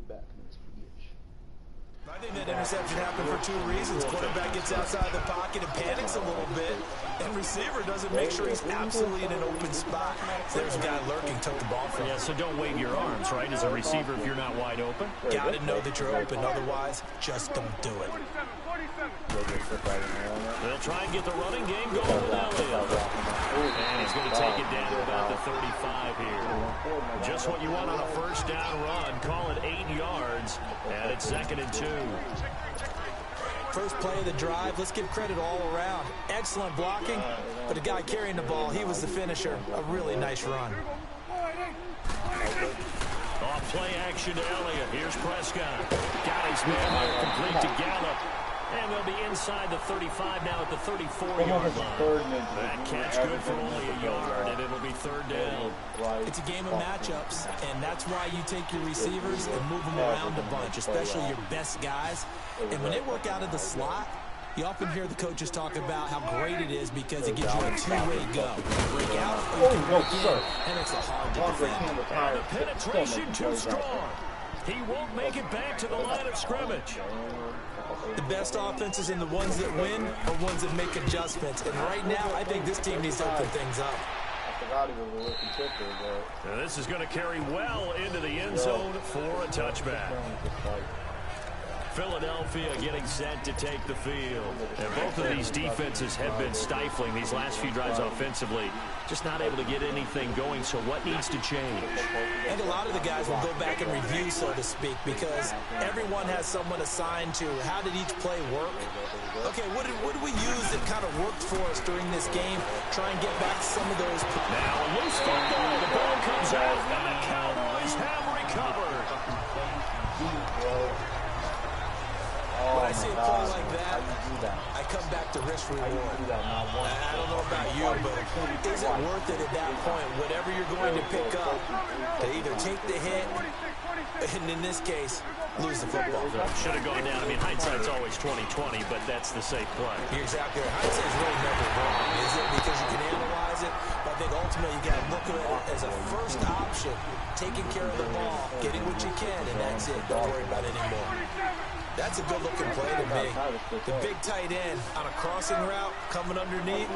[SPEAKER 1] Back in this bitch.
[SPEAKER 4] I think that interception happened for 2 reasons. Quarterback gets outside the pocket and panics a little bit, and receiver doesn't make sure he's absolutely in an open spot. There's a guy lurking, took the ball from him.
[SPEAKER 3] Yeah, so don't wave your arms, right, as a receiver if you're not wide open.
[SPEAKER 4] Got to know that you're open, otherwise, just don't do it.
[SPEAKER 3] They'll try and get the running game going with Elliott. And he's going to take it down to about the 35 here. Just what you want on a first down run. Call it 8 yards, and it's 2nd and 2.
[SPEAKER 4] First play of the drive, let's give credit all around. Excellent blocking, but the guy carrying the ball, he was the finisher. A really nice run.
[SPEAKER 3] Off play action to Elliott. Here's Prescott. Got his man there, complete to Gallup. And they'll be inside the 35 now at the 34-yard line. That catch good for only a yard, and it'll be 3rd down.
[SPEAKER 4] It's a game of matchups, and that's why you take your receivers and move them around a bunch, especially your best guys. And when they work out of the slot, You often hear the coaches talk about how great it is because it gives you a two-way go. Break out, you can break in, and it's hard to defend.
[SPEAKER 3] And the penetration too strong. He won't make it back to the line of scrimmage.
[SPEAKER 4] The best offenses and the ones that win are ones that make adjustments. And right now, I think this team needs to open things up.
[SPEAKER 3] Now this is going to carry well into the end zone for a touchback. Philadelphia getting set to take the field. And both of these defenses have been stifling these last few drives offensively. Just not able to get anything going, so what needs to change?
[SPEAKER 4] I think a lot of the guys will go back and review, so to speak, because everyone has someone assigned to how did each play work. Okay, what did we use that kind of worked for us during this game? Try and get back some of those.
[SPEAKER 3] Now a loose football. The ball comes out, and the Cowboys have recovered.
[SPEAKER 4] When I see a play like that, I come back to risk reward. I don't know about you, but is it worth it at that point, whatever you're going to pick up, to either take the hit, and in this case, lose the football?
[SPEAKER 3] Should have gone down. I mean, hindsight's always 20/20, but that's the safe play.
[SPEAKER 4] You're exactly right. Hindsight's really never wrong, is it? Because you can analyze it, but I think ultimately you got to look at it as a first option, taking care of the ball, getting what you can, and that's it. Don't worry about it anymore. That's a good-looking play to me. The big tight end on a crossing route coming underneath.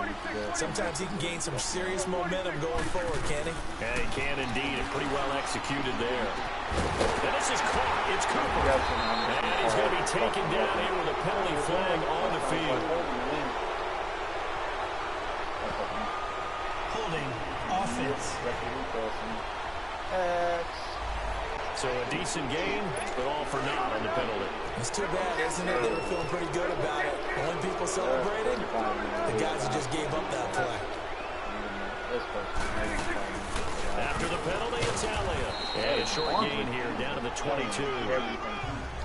[SPEAKER 4] Sometimes he can gain some serious momentum going forward, can he?
[SPEAKER 3] Yeah, he can indeed, and pretty well executed there. And this is caught. It's Cooper. And he's going to be taken down here with a penalty flag on the field.
[SPEAKER 5] Holding offense.
[SPEAKER 3] So a decent game, but all for naught on the penalty.
[SPEAKER 4] It's too bad, isn't it? They were feeling pretty good about it. The only people celebrating, the guys who just gave up that play.
[SPEAKER 3] After the penalty, it's Elliott. And a short gain here, down to the 22.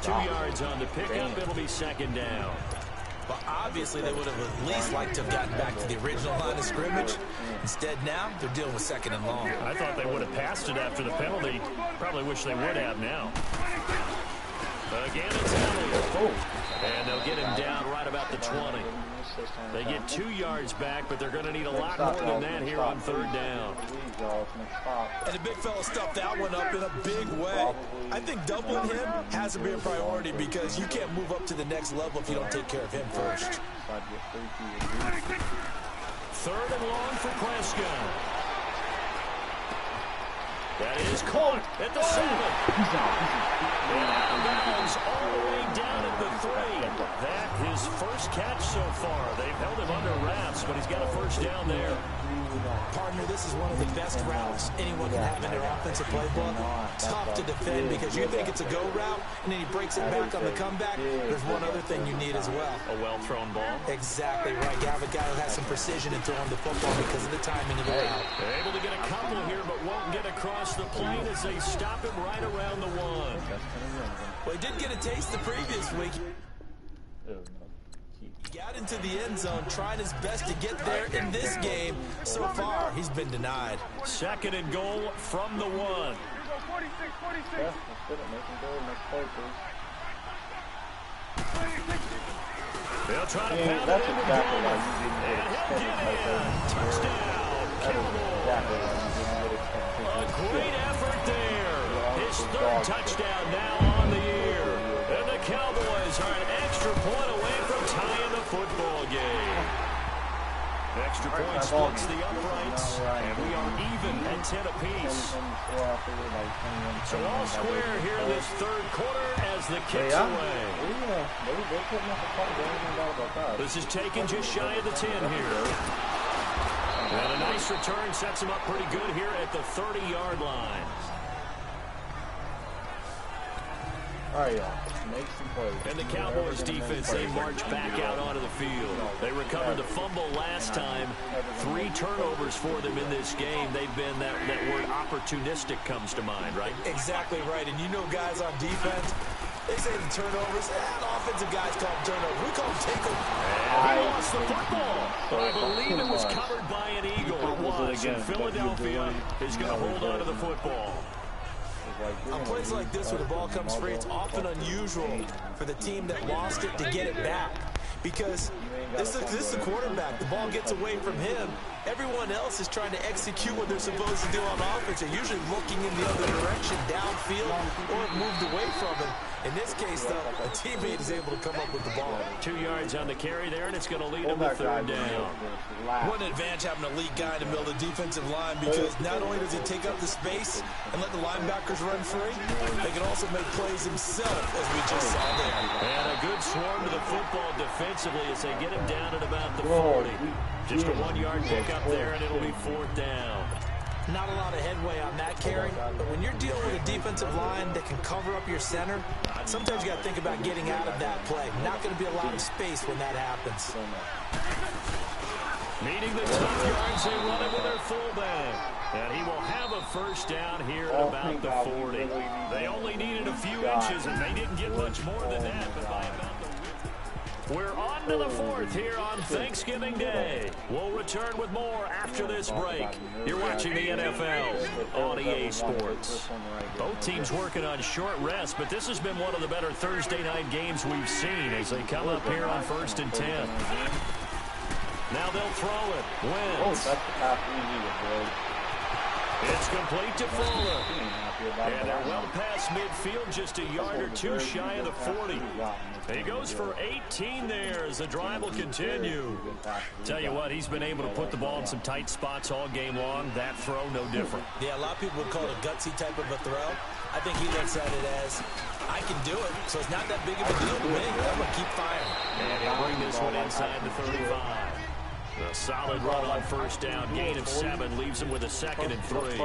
[SPEAKER 3] 2 yards on the pickup. It'll be second down.
[SPEAKER 4] But obviously, they would have at least liked to have gotten back to the original line of scrimmage. Instead, now, they're dealing with second and long.
[SPEAKER 3] I thought they would have passed it after the penalty. Probably wish they would have now. Again, it's Elliott. And they'll get him down right about the 20. They get 2 yards back, but they're going to need a lot more than that here on third down.
[SPEAKER 4] And the big fella stuffed that one up in a big way. I think doubling him has to be a priority because you can't move up to the next level if you don't take care of him first.
[SPEAKER 3] Third and long for Prescott. That is caught at the 7. And out of bounds all the way down at the 3. That his first catch so far. They've held him under wraps, but he's got a first down there.
[SPEAKER 4] Partner, this is one of the best routes anyone can have in their offensive playbook. Tough to defend because you think it's a go route, and then he breaks it back on the comeback. There's one other thing you need as well.
[SPEAKER 3] A well-thrown ball.
[SPEAKER 4] Exactly right. You have a guy who has some precision in throwing the football because of the timing of the route.
[SPEAKER 3] They're able to get a couple here, but won't get across the plane as they stop him right around the 1.
[SPEAKER 4] Well, he did get a taste the previous week. He got into the end zone, trying his best to get there in this game. So far, he's been denied.
[SPEAKER 3] Second and goal from the 1. They'll try to pound it in with Gordon. And he'll get in. Touchdown, Cowboys. A great effort there. His third touchdown now on the year. And the Cowboys are an extra point away from tying the football game. Extra point splits the uprights, and we are even at 10 apiece. So all square here in this third quarter as the kick's away. This is taken just shy of the 10 here. And a nice return sets him up pretty good here at the 30-yard line.
[SPEAKER 1] All right, y'all. Make some plays.
[SPEAKER 3] And the Cowboys defense, they march back out onto the field. They recovered the fumble last time. 3 turnovers for them in this game. They've been, that word opportunistic comes to mind, right?
[SPEAKER 4] Exactly right. And you know guys on defense, they say the turnovers, and offensive guys call them turnovers. We call them takeovers.
[SPEAKER 3] And he lost the football. But I believe it was covered by an Eagle. It was. And Philadelphia is going to hold on to the football.
[SPEAKER 4] On plays like this where the ball comes free, it's often unusual for the team that lost it to get it back because this is the quarterback. The ball gets away from him. Everyone else is trying to execute what they're supposed to do on offense. They're usually looking in the other direction, downfield, or moved away from him. In this case, though, a teammate is able to come up with the ball.
[SPEAKER 3] 2 yards on the carry there, and it's going to lead him to third down.
[SPEAKER 4] What an advantage having an elite guy in the middle of the defensive line, because not only does he take up the space and let the linebackers run free, they can also make plays himself, as we just saw there.
[SPEAKER 3] And a good swarm to the football defensively as they get him down at about the 40. Just a 1 yard pickup there, and it'll be fourth down.
[SPEAKER 4] Not a lot of headway on that carry, but when you're dealing with a defensive line that can cover up your center, sometimes you got to think about getting out of that play. Not going to be a lot of space when that happens.
[SPEAKER 3] Needing the tough yards, they run it with their fullback. And he will have a first down here at about the 40. They only needed a few inches, and they didn't get much more than that, but by about the... We're on to the fourth here on Thanksgiving Day. We'll return with more after this break. You're watching the NFL on EA Sports. Both teams working on short rest, but this has been one of the better Thursday night games we've seen as they come up here on 1st and 10. Now they'll throw it. Wentz. It's complete to Fuller. And they're well past midfield, just a yard or two shy of the 40. He goes for 18 there as the drive will continue. Tell you what, he's been able to put the ball in some tight spots all game long. That throw, no different.
[SPEAKER 4] Yeah, a lot of people would call it a gutsy type of a throw. I think he looks at it as, I can do it, so it's not that big of a deal to me. I'm going to keep firing.
[SPEAKER 3] And he'll bring this one inside the 35. A solid run on first down, gain of 7, leaves him with a 2nd and 3.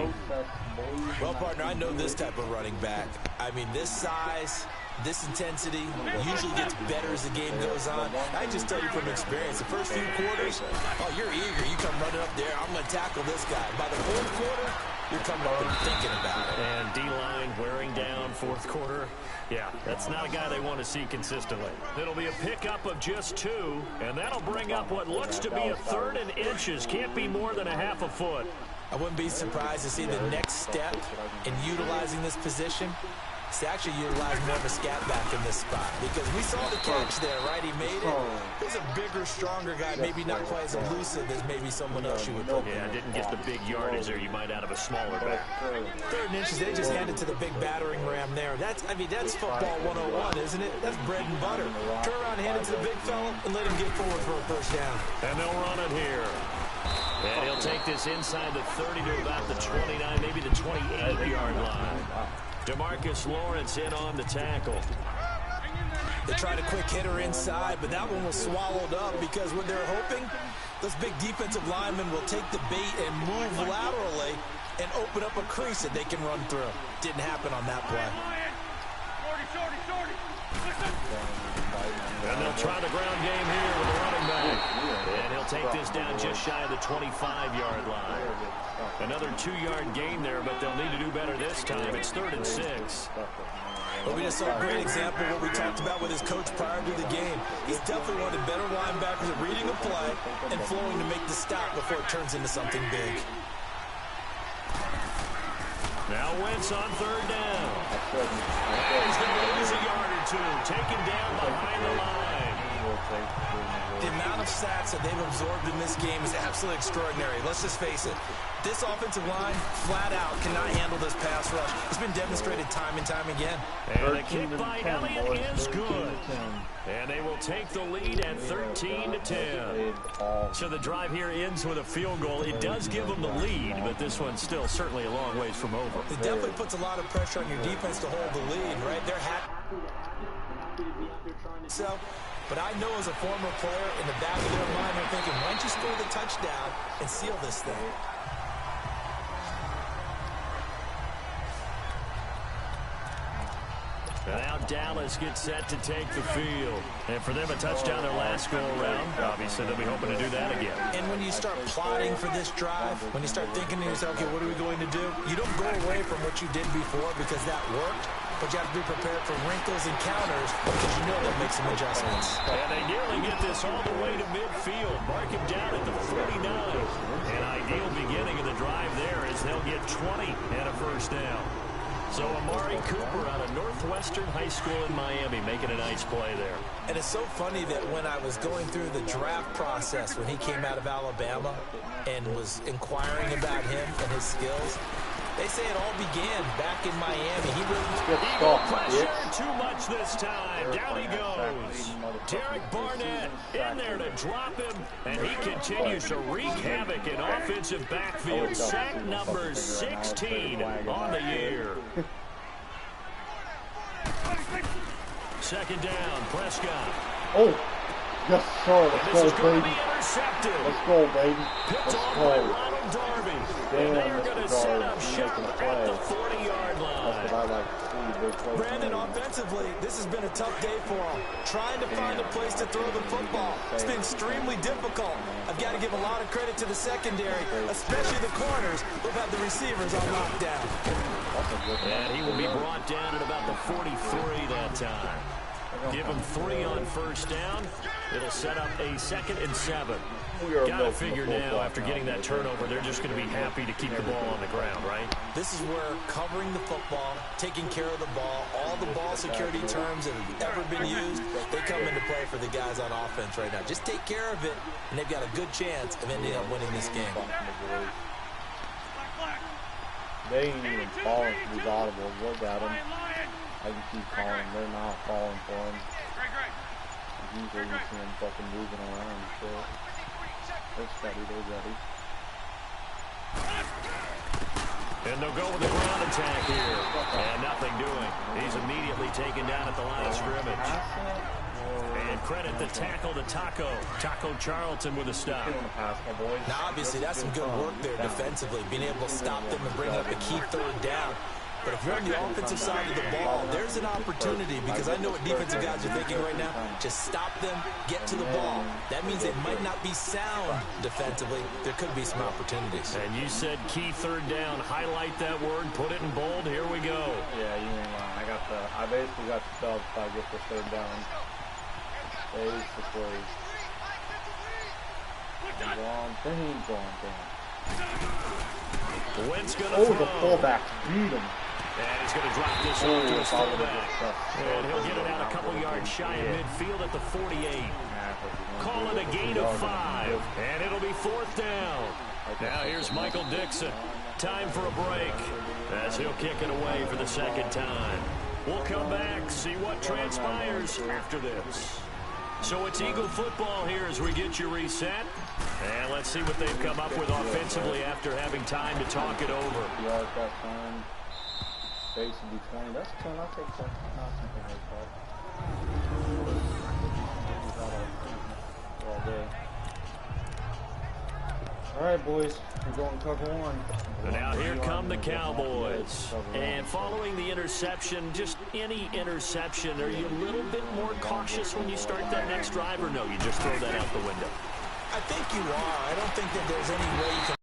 [SPEAKER 4] Well, partner, I know this type of running back. I mean, this size, this intensity usually gets better as the game goes on. I just tell you from experience, the first few quarters, oh, you're eager. You come running up there, I'm going to tackle this guy. By the fourth quarter, you're coming up and thinking about it.
[SPEAKER 3] And D-line wearing down fourth quarter. Yeah, that's not a guy they want to see consistently. It'll be a pickup of just 2, and that'll bring up what looks to be a 3rd and inches. Can't be more than a half a foot.
[SPEAKER 4] I wouldn't be surprised to see the next step in utilizing this position. To actually utilize more of a scat back in this spot, because we saw the catch there, right? He made it. He's a bigger, stronger guy, maybe not quite as elusive as maybe someone else you would put.
[SPEAKER 3] Yeah, didn't get the big yardage there you might out of a smaller back.
[SPEAKER 4] 3rd and inches, they just handed to the big battering ram there. That's football 101, isn't it? That's bread and butter. Turn around, hand it to the big fella, and let him get forward for a first down.
[SPEAKER 3] And they'll run it here. And he'll take this inside the 30 to about the 29, maybe the 28-yard line. DeMarcus Lawrence in on the tackle.
[SPEAKER 4] They tried a quick hitter inside, but that one was swallowed up because what they're hoping, those big defensive linemen will take the bait and move laterally and open up a crease that they can run through. Didn't happen on that play.
[SPEAKER 3] And they'll try the ground game here with the running back. And he'll take this down just shy of the 25-yard line. Another 2-yard gain there, but they'll need to do better this time. It's 3rd and 6.
[SPEAKER 4] Well, we just saw a great example of what we talked about with his coach prior to the game. He's definitely one of the better linebackers at reading a play and flowing to make the stop before it turns into something big.
[SPEAKER 3] Now Wentz on 3rd down. And he's going to lose a yard or 2. Taken down behind the line.
[SPEAKER 4] The amount of sacks that they've absorbed in this game is absolutely extraordinary. Let's just face it. This offensive line, flat out, cannot handle this pass rush. It's been demonstrated time and time again.
[SPEAKER 3] And the kick by Elliott is good. And they will take the lead at 13-10. So the drive here ends with a field goal. It does give them the lead, but this one's still certainly a long ways from over.
[SPEAKER 4] It definitely puts a lot of pressure on your defense to hold the lead, right? They're happy. But I know as a former player, in the back of their mind, they're thinking, why don't you score the touchdown and seal this thing?
[SPEAKER 3] Now Dallas gets set to take the field. And for them, a touchdown their last go-around. Obviously, they'll be hoping to do that again.
[SPEAKER 4] And when you start plotting for this drive, when you start thinking to yourself, okay, what are we going to do? You don't go away from what you did before because that worked. But you have to be prepared for wrinkles and counters because you know they'll make some adjustments.
[SPEAKER 3] And they nearly get this all the way to midfield. Mark him down at the 49. An ideal beginning of the drive there as they'll get 20 and a first down. So Amari Cooper out of Northwestern High School in Miami making a nice play there.
[SPEAKER 4] And it's so funny that when I was going through the draft process when he came out of Alabama and was inquiring about him and his skills, they say it all began back in Miami. He really
[SPEAKER 3] Eagle pressure too much this time. Down he goes. Derek Barnett in there to drop him, and he continues to wreak havoc in offensive backfield. Sack number 16 on the year. Second down, Prescott.
[SPEAKER 1] Oh, yes, sir. Let's
[SPEAKER 3] This is
[SPEAKER 1] go,
[SPEAKER 3] going to
[SPEAKER 1] baby.
[SPEAKER 3] be intercepted.
[SPEAKER 1] Let's go, baby.
[SPEAKER 3] Picked
[SPEAKER 1] Let's
[SPEAKER 3] off by
[SPEAKER 1] go.
[SPEAKER 3] Ronald Darby.
[SPEAKER 1] Damn,
[SPEAKER 3] And they are going to
[SPEAKER 1] Mr.
[SPEAKER 3] set
[SPEAKER 1] Darby,
[SPEAKER 3] up
[SPEAKER 1] he's
[SPEAKER 3] shop
[SPEAKER 1] making a
[SPEAKER 3] at
[SPEAKER 1] play.
[SPEAKER 3] the 40-yard line.
[SPEAKER 1] That's what I like to see. Big play.
[SPEAKER 4] Brandon, offensively, this has been a tough day for him. Trying to find a place to throw the football. It's been extremely difficult. I've got to give a lot of credit to the secondary, especially the corners who've had the receivers on lockdown.
[SPEAKER 3] And he will be brought down at about the 43 that time. Give him 3 on first down. It'll set up a 2nd and 7. Got to figure now, after getting that turnover, they're just going to be happy to keep the ball on the ground, right?
[SPEAKER 4] This is where covering the football, taking care of the ball, all the ball security terms that have ever been used, they come into play for the guys on offense right now. Just take care of it, and they've got a good chance of ending up winning this game.
[SPEAKER 1] They ain't even falling for these audibles. Look at them. I can keep calling. They're not falling for him. Usually you see them fucking moving around and shit. They're steady. They're ready.
[SPEAKER 3] And they'll go with the ground attack here. And nothing doing. He's immediately taken down at the line of scrimmage. And credit the tackle to Taco Charlton with a stop.
[SPEAKER 4] Now, obviously, that's some good work there defensively, being able to stop them and bring up a key third down. But if you're on the offensive side of the ball, there's an opportunity, because I know what defensive guys are thinking right now. Just stop them, get to the ball. That means they might not be sound defensively. There could be some opportunities.
[SPEAKER 3] And you said key third down. Highlight that word, put it in bold. Here we go.
[SPEAKER 1] Yeah, you ain't lying. I basically got the stub if I get the third down. Basically. Wrong thing.
[SPEAKER 3] Wentz gonna
[SPEAKER 1] Oh,
[SPEAKER 3] throw.
[SPEAKER 1] the fullback beat him.
[SPEAKER 3] And he's going to drop this off to his fullback. And he'll get it out a couple yards shy of midfield at the 48. Call it a gain of 5. And it'll be 4th down. Now here's Michael Dixon. Time for a break as he'll kick it away for the 2nd time. We'll come back, see what transpires after this. So it's Eagle football here as we get you reset. And let's see what they've come up with offensively after having time to talk it over.
[SPEAKER 1] Base would be 20. That's 10. I'll take that. All day. All right, boys. We're going cover 1.
[SPEAKER 3] And now here come the Cowboys. And following the interception, just any interception, are you a little bit more cautious when you start that next drive, or no, you just throw that out the window?
[SPEAKER 4] I think you are. I don't think that there's any way you can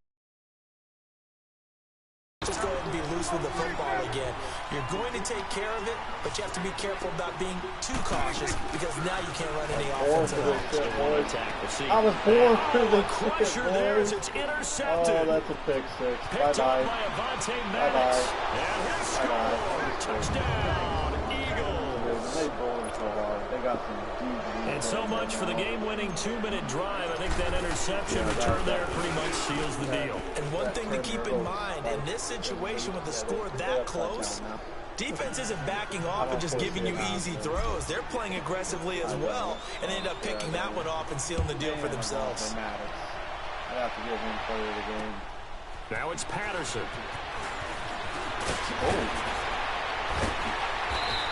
[SPEAKER 4] just go ahead and be loose with the football again. You're going to take care of it, but you have to be careful about being too cautious, because now you can't run any offense at all.
[SPEAKER 1] I was born for this
[SPEAKER 3] Crusher there as it's intercepted.
[SPEAKER 1] Oh, that's a pick 6.
[SPEAKER 3] Picked
[SPEAKER 1] Bye-bye.
[SPEAKER 3] up by Avonte Maddox.
[SPEAKER 1] Bye-bye.
[SPEAKER 3] And here's score. Touchdown, Eagles.
[SPEAKER 1] They bowling so hard. They got some deep.
[SPEAKER 3] And so much for the game-winning 2-minute drive. I think that interception return there pretty much seals the deal.
[SPEAKER 4] And one thing to keep in mind, in this situation with the score that close, defense isn't backing off and just giving you easy throws. They're playing aggressively as well, and they end up picking that one off and sealing the deal for themselves.
[SPEAKER 1] I have to give him player of the game.
[SPEAKER 3] Now it's Patterson.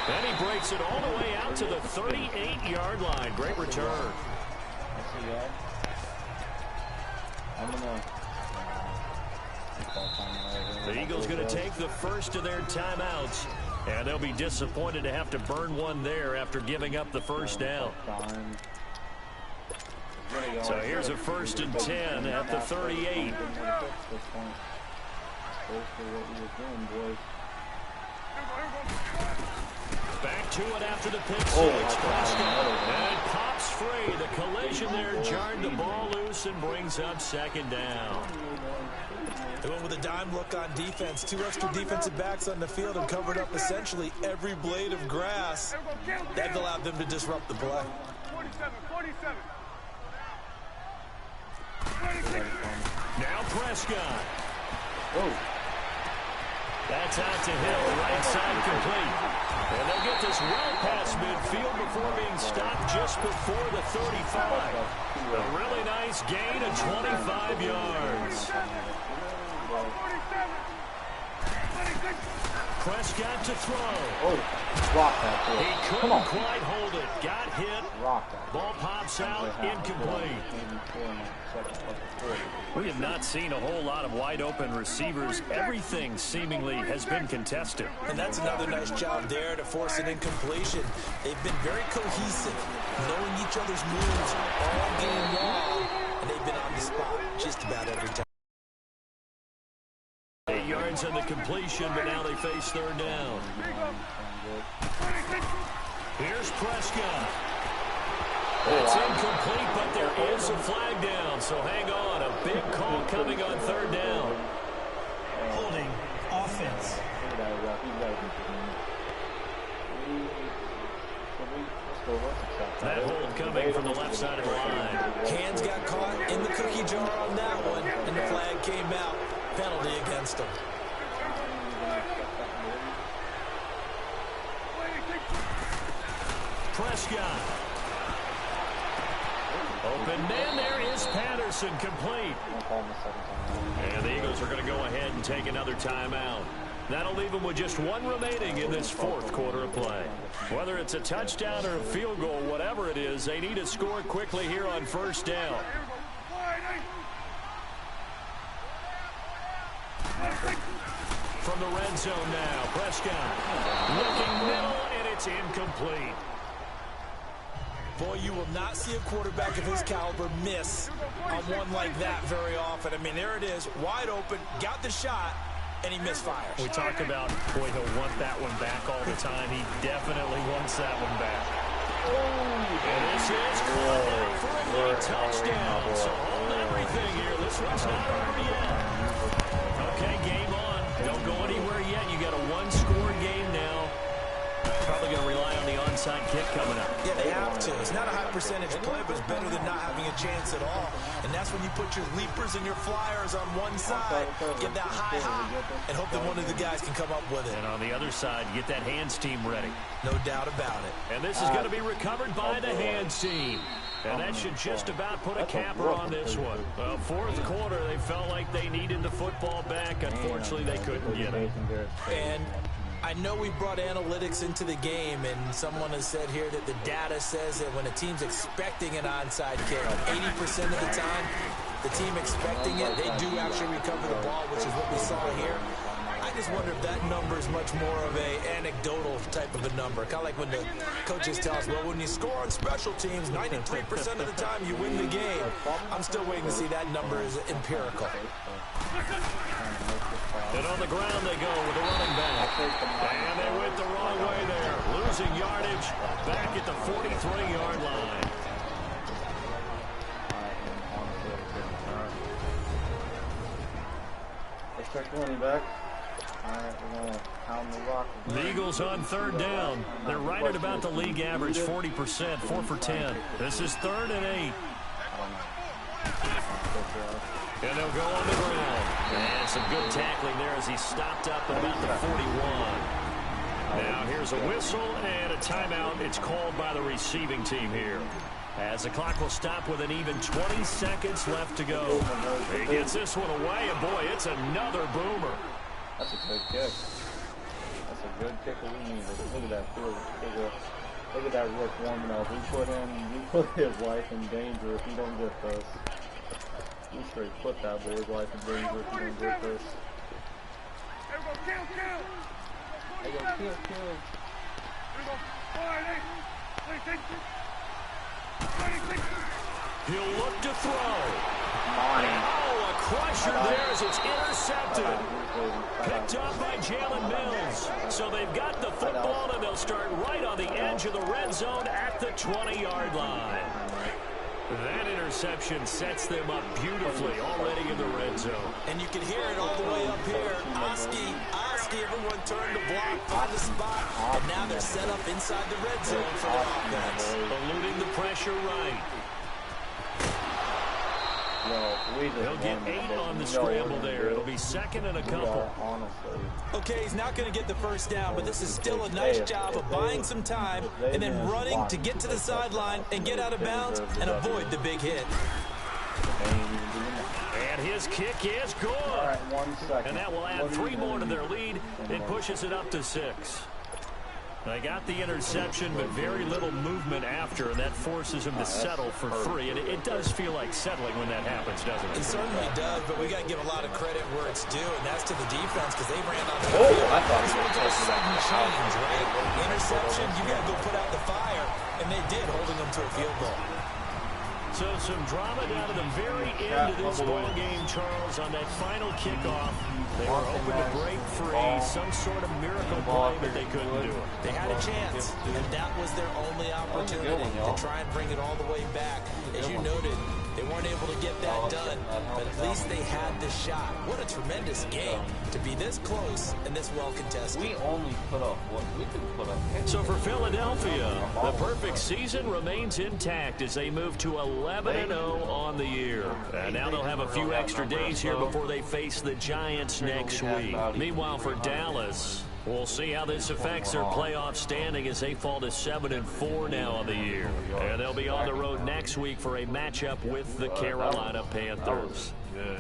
[SPEAKER 3] And he breaks it all the way out to the 38-yard line. Great return. The Eagles going to take the first of their timeouts, and they'll be disappointed to have to burn one there after giving up the first down. So here's a 1st and 10 at the 38. Back to it after the pick six. And it pops free. The collision there jarred the ball loose and brings up 2nd down.
[SPEAKER 4] They went with the dime look on defense. 2 extra defensive backs on the field and covered up essentially every blade of grass. That allowed them to disrupt the play.
[SPEAKER 3] 47. Now Prescott.
[SPEAKER 1] Oh.
[SPEAKER 3] That's out to Hill, right side complete. And they'll get this well past midfield before being stopped just before the 35. A really nice gain of 25 yards. Prescott to throw.
[SPEAKER 1] Oh, rock that boy.
[SPEAKER 3] He couldn't quite hold it. Got hit.
[SPEAKER 1] Rock that.
[SPEAKER 3] Ball pops out, incomplete. We have not seen a whole lot of wide open receivers. Everything seemingly has been contested.
[SPEAKER 4] And that's another nice job there to force an incompletion. They've been very cohesive, knowing each other's moves all game long, and they've been on the spot just about every time.
[SPEAKER 3] 8 yards on the completion, but now they face third down. Here's Prescott. That's incomplete, but there is a flag down, so hang on. A big call coming on third down.
[SPEAKER 5] Holding offense.
[SPEAKER 3] That hold coming from the left side of the line.
[SPEAKER 4] Hands got caught in the cookie jar on that one, and the flag came out. Penalty against him.
[SPEAKER 3] Prescott. Open man, there is Patterson, complete. And the Eagles are going to go ahead and take another timeout. That'll leave them with just 1 remaining in this 4th quarter of play. Whether it's a touchdown or a field goal, whatever it is, they need to score quickly here on first down. From the red zone now, Prescott looking middle, and it's incomplete.
[SPEAKER 4] Boy, you will not see a quarterback of his caliber miss on one like that very often. I mean, there it is, wide open, got the shot, and he misfires.
[SPEAKER 3] We talk about, boy, he'll want that one back all the time. He definitely wants that one back. And this is caught out for a late touchdown. So hold everything here. This one's not over yet. Okay, game on. Don't go anywhere yet. You got a 1-score game now. Probably going to rely on the onside kick coming up.
[SPEAKER 4] Yeah, they have to. It's not a high percentage play, but it's better than not having a chance at all. And that's when you put your leapers and your flyers on one side, get that high, and hope that one of the guys can come up with it.
[SPEAKER 3] And on the other side, get that hands team ready.
[SPEAKER 4] No doubt about it.
[SPEAKER 3] And this is going to be recovered by the hands team. And that should just about put a capper on this one. Well, 4th quarter, they felt like they needed the football back. Unfortunately, they couldn't get it.
[SPEAKER 4] And I know we brought analytics into the game, and someone has said here that the data says that when a team's expecting an onside kick, 80% of the time, the team expecting it, they do actually recover the ball, which is what we saw here. I just wonder if that number is much more of a anecdotal type of a number. Kind of like when the coaches tell us, well, when you score on special teams, 93% of the time you win the game. I'm still waiting to see that number is empirical.
[SPEAKER 3] And on the ground they go with the running back. And they went the wrong way there. Losing yardage back at the 43-yard line.
[SPEAKER 1] Expect running back. Alright, we're going to pound the rock.
[SPEAKER 3] The Eagles on third down. They're right at about the league average, 40%, 4 for 10. This is 3rd and 8. And they'll go on the ground. And some good tackling there as he stopped up at about the 41. Now here's a whistle and a timeout. It's called by the receiving team here. As the clock will stop with an even 20 seconds left to go. He gets this one away, and boy, it's another boomer.
[SPEAKER 1] That's a good kick. That's a good kick that we need. Look at that field. Look at that Rick warming up. We put his life in danger if he don't get this. We straight put that boy's life in danger if he don't get this. There we go, kill! There we go, kill!
[SPEAKER 3] He'll look to throw. Oh, a crusher there as it's intercepted. Picked up by Jalen Mills. So they've got the football, and they'll start right on the edge of the red zone at the 20-yard line. That interception sets them up beautifully already in the red zone.
[SPEAKER 4] And you can hear it all the way up here. Oski, everyone turned the block, found the spot, and now they're set up inside the red zone for the offense.
[SPEAKER 3] Eluding the pressure right. They'll get 8 on the scramble there. It'll be second and a couple.
[SPEAKER 4] Okay, he's not going to get the first down, but this is still a nice job of buying some time and then running to get to the sideline and get out of bounds and avoid the big hit.
[SPEAKER 3] And his kick is good. And that will add 3 more to their lead. It pushes it up to 6. They got the interception, but very little movement after, and that forces him to settle for 3. And it does feel like settling when that happens, doesn't it?
[SPEAKER 4] It certainly does, but we got to give a lot of credit where it's due, and that's to the defense because they ran on the field. This was a sudden change, right? Interception, you got to go put out the fire, and they did, holding them to a field goal.
[SPEAKER 3] So some drama down to the very end of this ball game, Charles, on that final kickoff. They were hoping to break free, some sort of miracle play, but they couldn't do it.
[SPEAKER 4] They had a chance, and that was their only opportunity to try and bring it all the way back. As you noted, they weren't able to get that done, but at least they had the shot. What a tremendous game to be this close and this well contested.
[SPEAKER 1] We only put up what we can put up.
[SPEAKER 3] So for Philadelphia, the perfect season remains intact as they move to 11-0 on the year. And now they'll have a few extra days here before they face the Giants next week. Meanwhile, for Dallas, we'll see how this affects their playoff standing as they fall to 7-4 now on the year. And they'll be on the road next week for a matchup with the Carolina Panthers.
[SPEAKER 1] Good.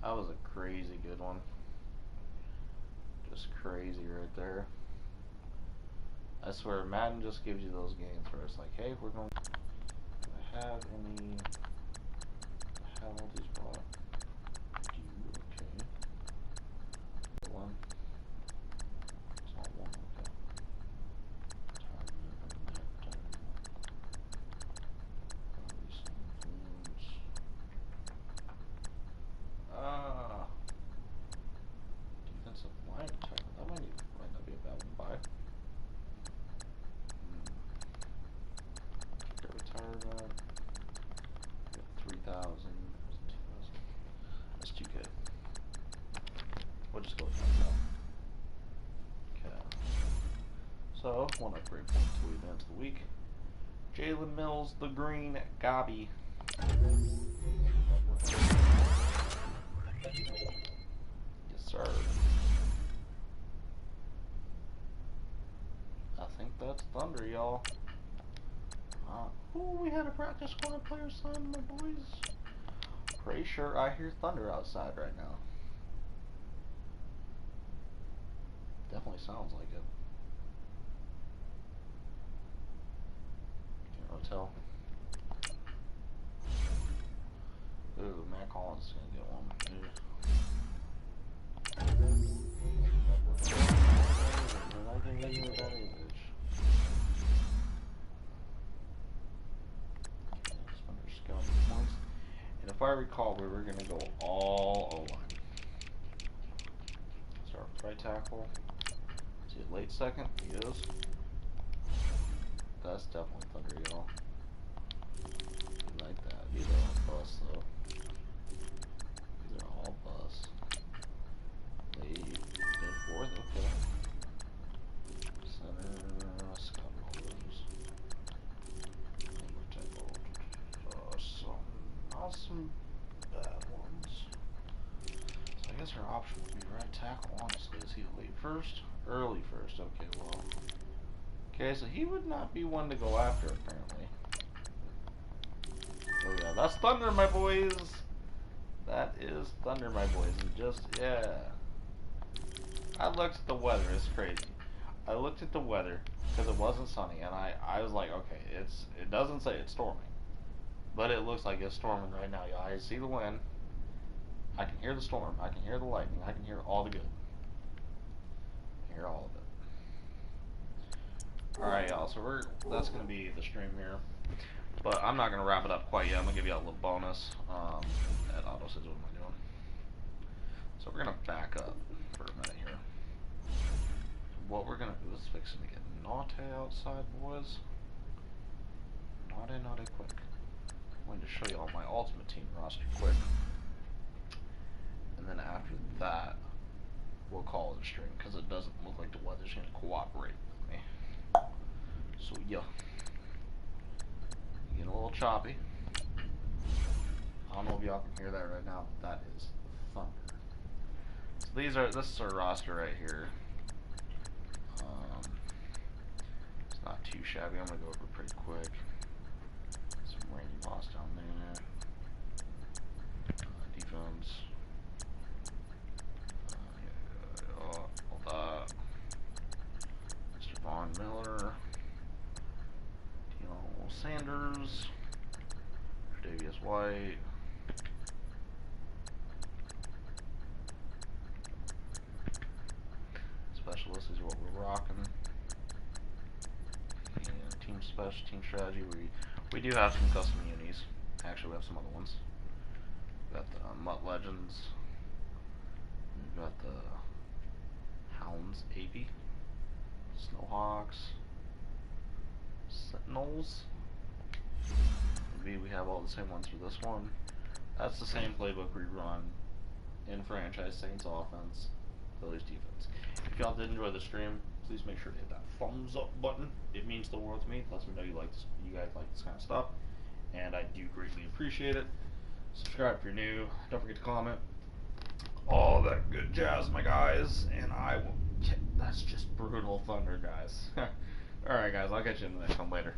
[SPEAKER 1] That was a crazy good one. Just crazy right there. I swear, Madden just gives you those games where it's like, hey, we're going to have any... Have all these brought. Okay. One. It's not one, okay. Defensive line target. That might not be a bad one to buy. Retirement. 3,000. That's too good. We'll just go with that. Okay. So, one upgrade point to advance the week. Jalen Mills, the green Gobby. Yes, sir. I think that's Thunder, y'all. Oh, we had a practice squad player sign, my boys. Pretty sure I hear Thunder outside right now. Definitely sounds like it. Can't really tell. Ooh, Matt Collins is gonna get one. And if I recall, we were going to go all O-line. Start with right tackle. Is he a late second? He is. That's definitely Thunder, y'all. Like that. These are all bust, though. These are all bust. Late. Fourth, okay. Center. Scott Williams. Some bad ones. So I guess our option would be right tackle, honestly. Is he late first? Early first. Okay, well. Okay, so he would not be one to go after, apparently. Oh yeah, that's Thunder, my boys. That is Thunder, my boys. And just, yeah. I looked at the weather. It's crazy. I looked at the weather because it wasn't sunny, and I was like, okay, it doesn't say it's storming. But it looks like it's storming right now, y'all. I see the wind. I can hear the storm. I can hear the lightning. I can hear all the good. I can hear all of it. Alright, y'all. So that's going to be the stream here. But I'm not going to wrap it up quite yet. I'm going to give you a little bonus. That auto says, what am I doing? So we're going to back up for a minute here. What we're going to do is fixing to get Naughty outside, boys.
[SPEAKER 6] Not a quick. I'm going to show you all my Ultimate Team roster quick. And then after that, we'll call it a stream, because it doesn't look like the weather's going to cooperate with me. So yeah. Getting a little choppy. I don't know if y'all can hear that right now, but that is thunder. So this is our roster right here. It's not too shabby. I'm gonna go over it pretty quick. Some Randy Moss down there. Defense. All that. Mr. Von Miller. Deion Sanders. Davius White. Specialist is what we're rocking. And team strategy, we do have some custom unis. Actually, we have some other ones. We got the Mutt Legends. We've got the Hounds AP, Snowhawks, Sentinels. Maybe we have all the same ones for this one. That's the same playbook we run in franchise Saints offense, Phillies defense. If y'all did enjoy the stream, please make sure to hit that thumbs up button. It means the world to me. It lets me know you guys like this kind of stuff, and I do greatly appreciate it. Subscribe if you're new. Don't forget to comment. All that good jazz, my guys. And I will. That's just brutal thunder, guys. All right, guys. I'll catch you in the next one later.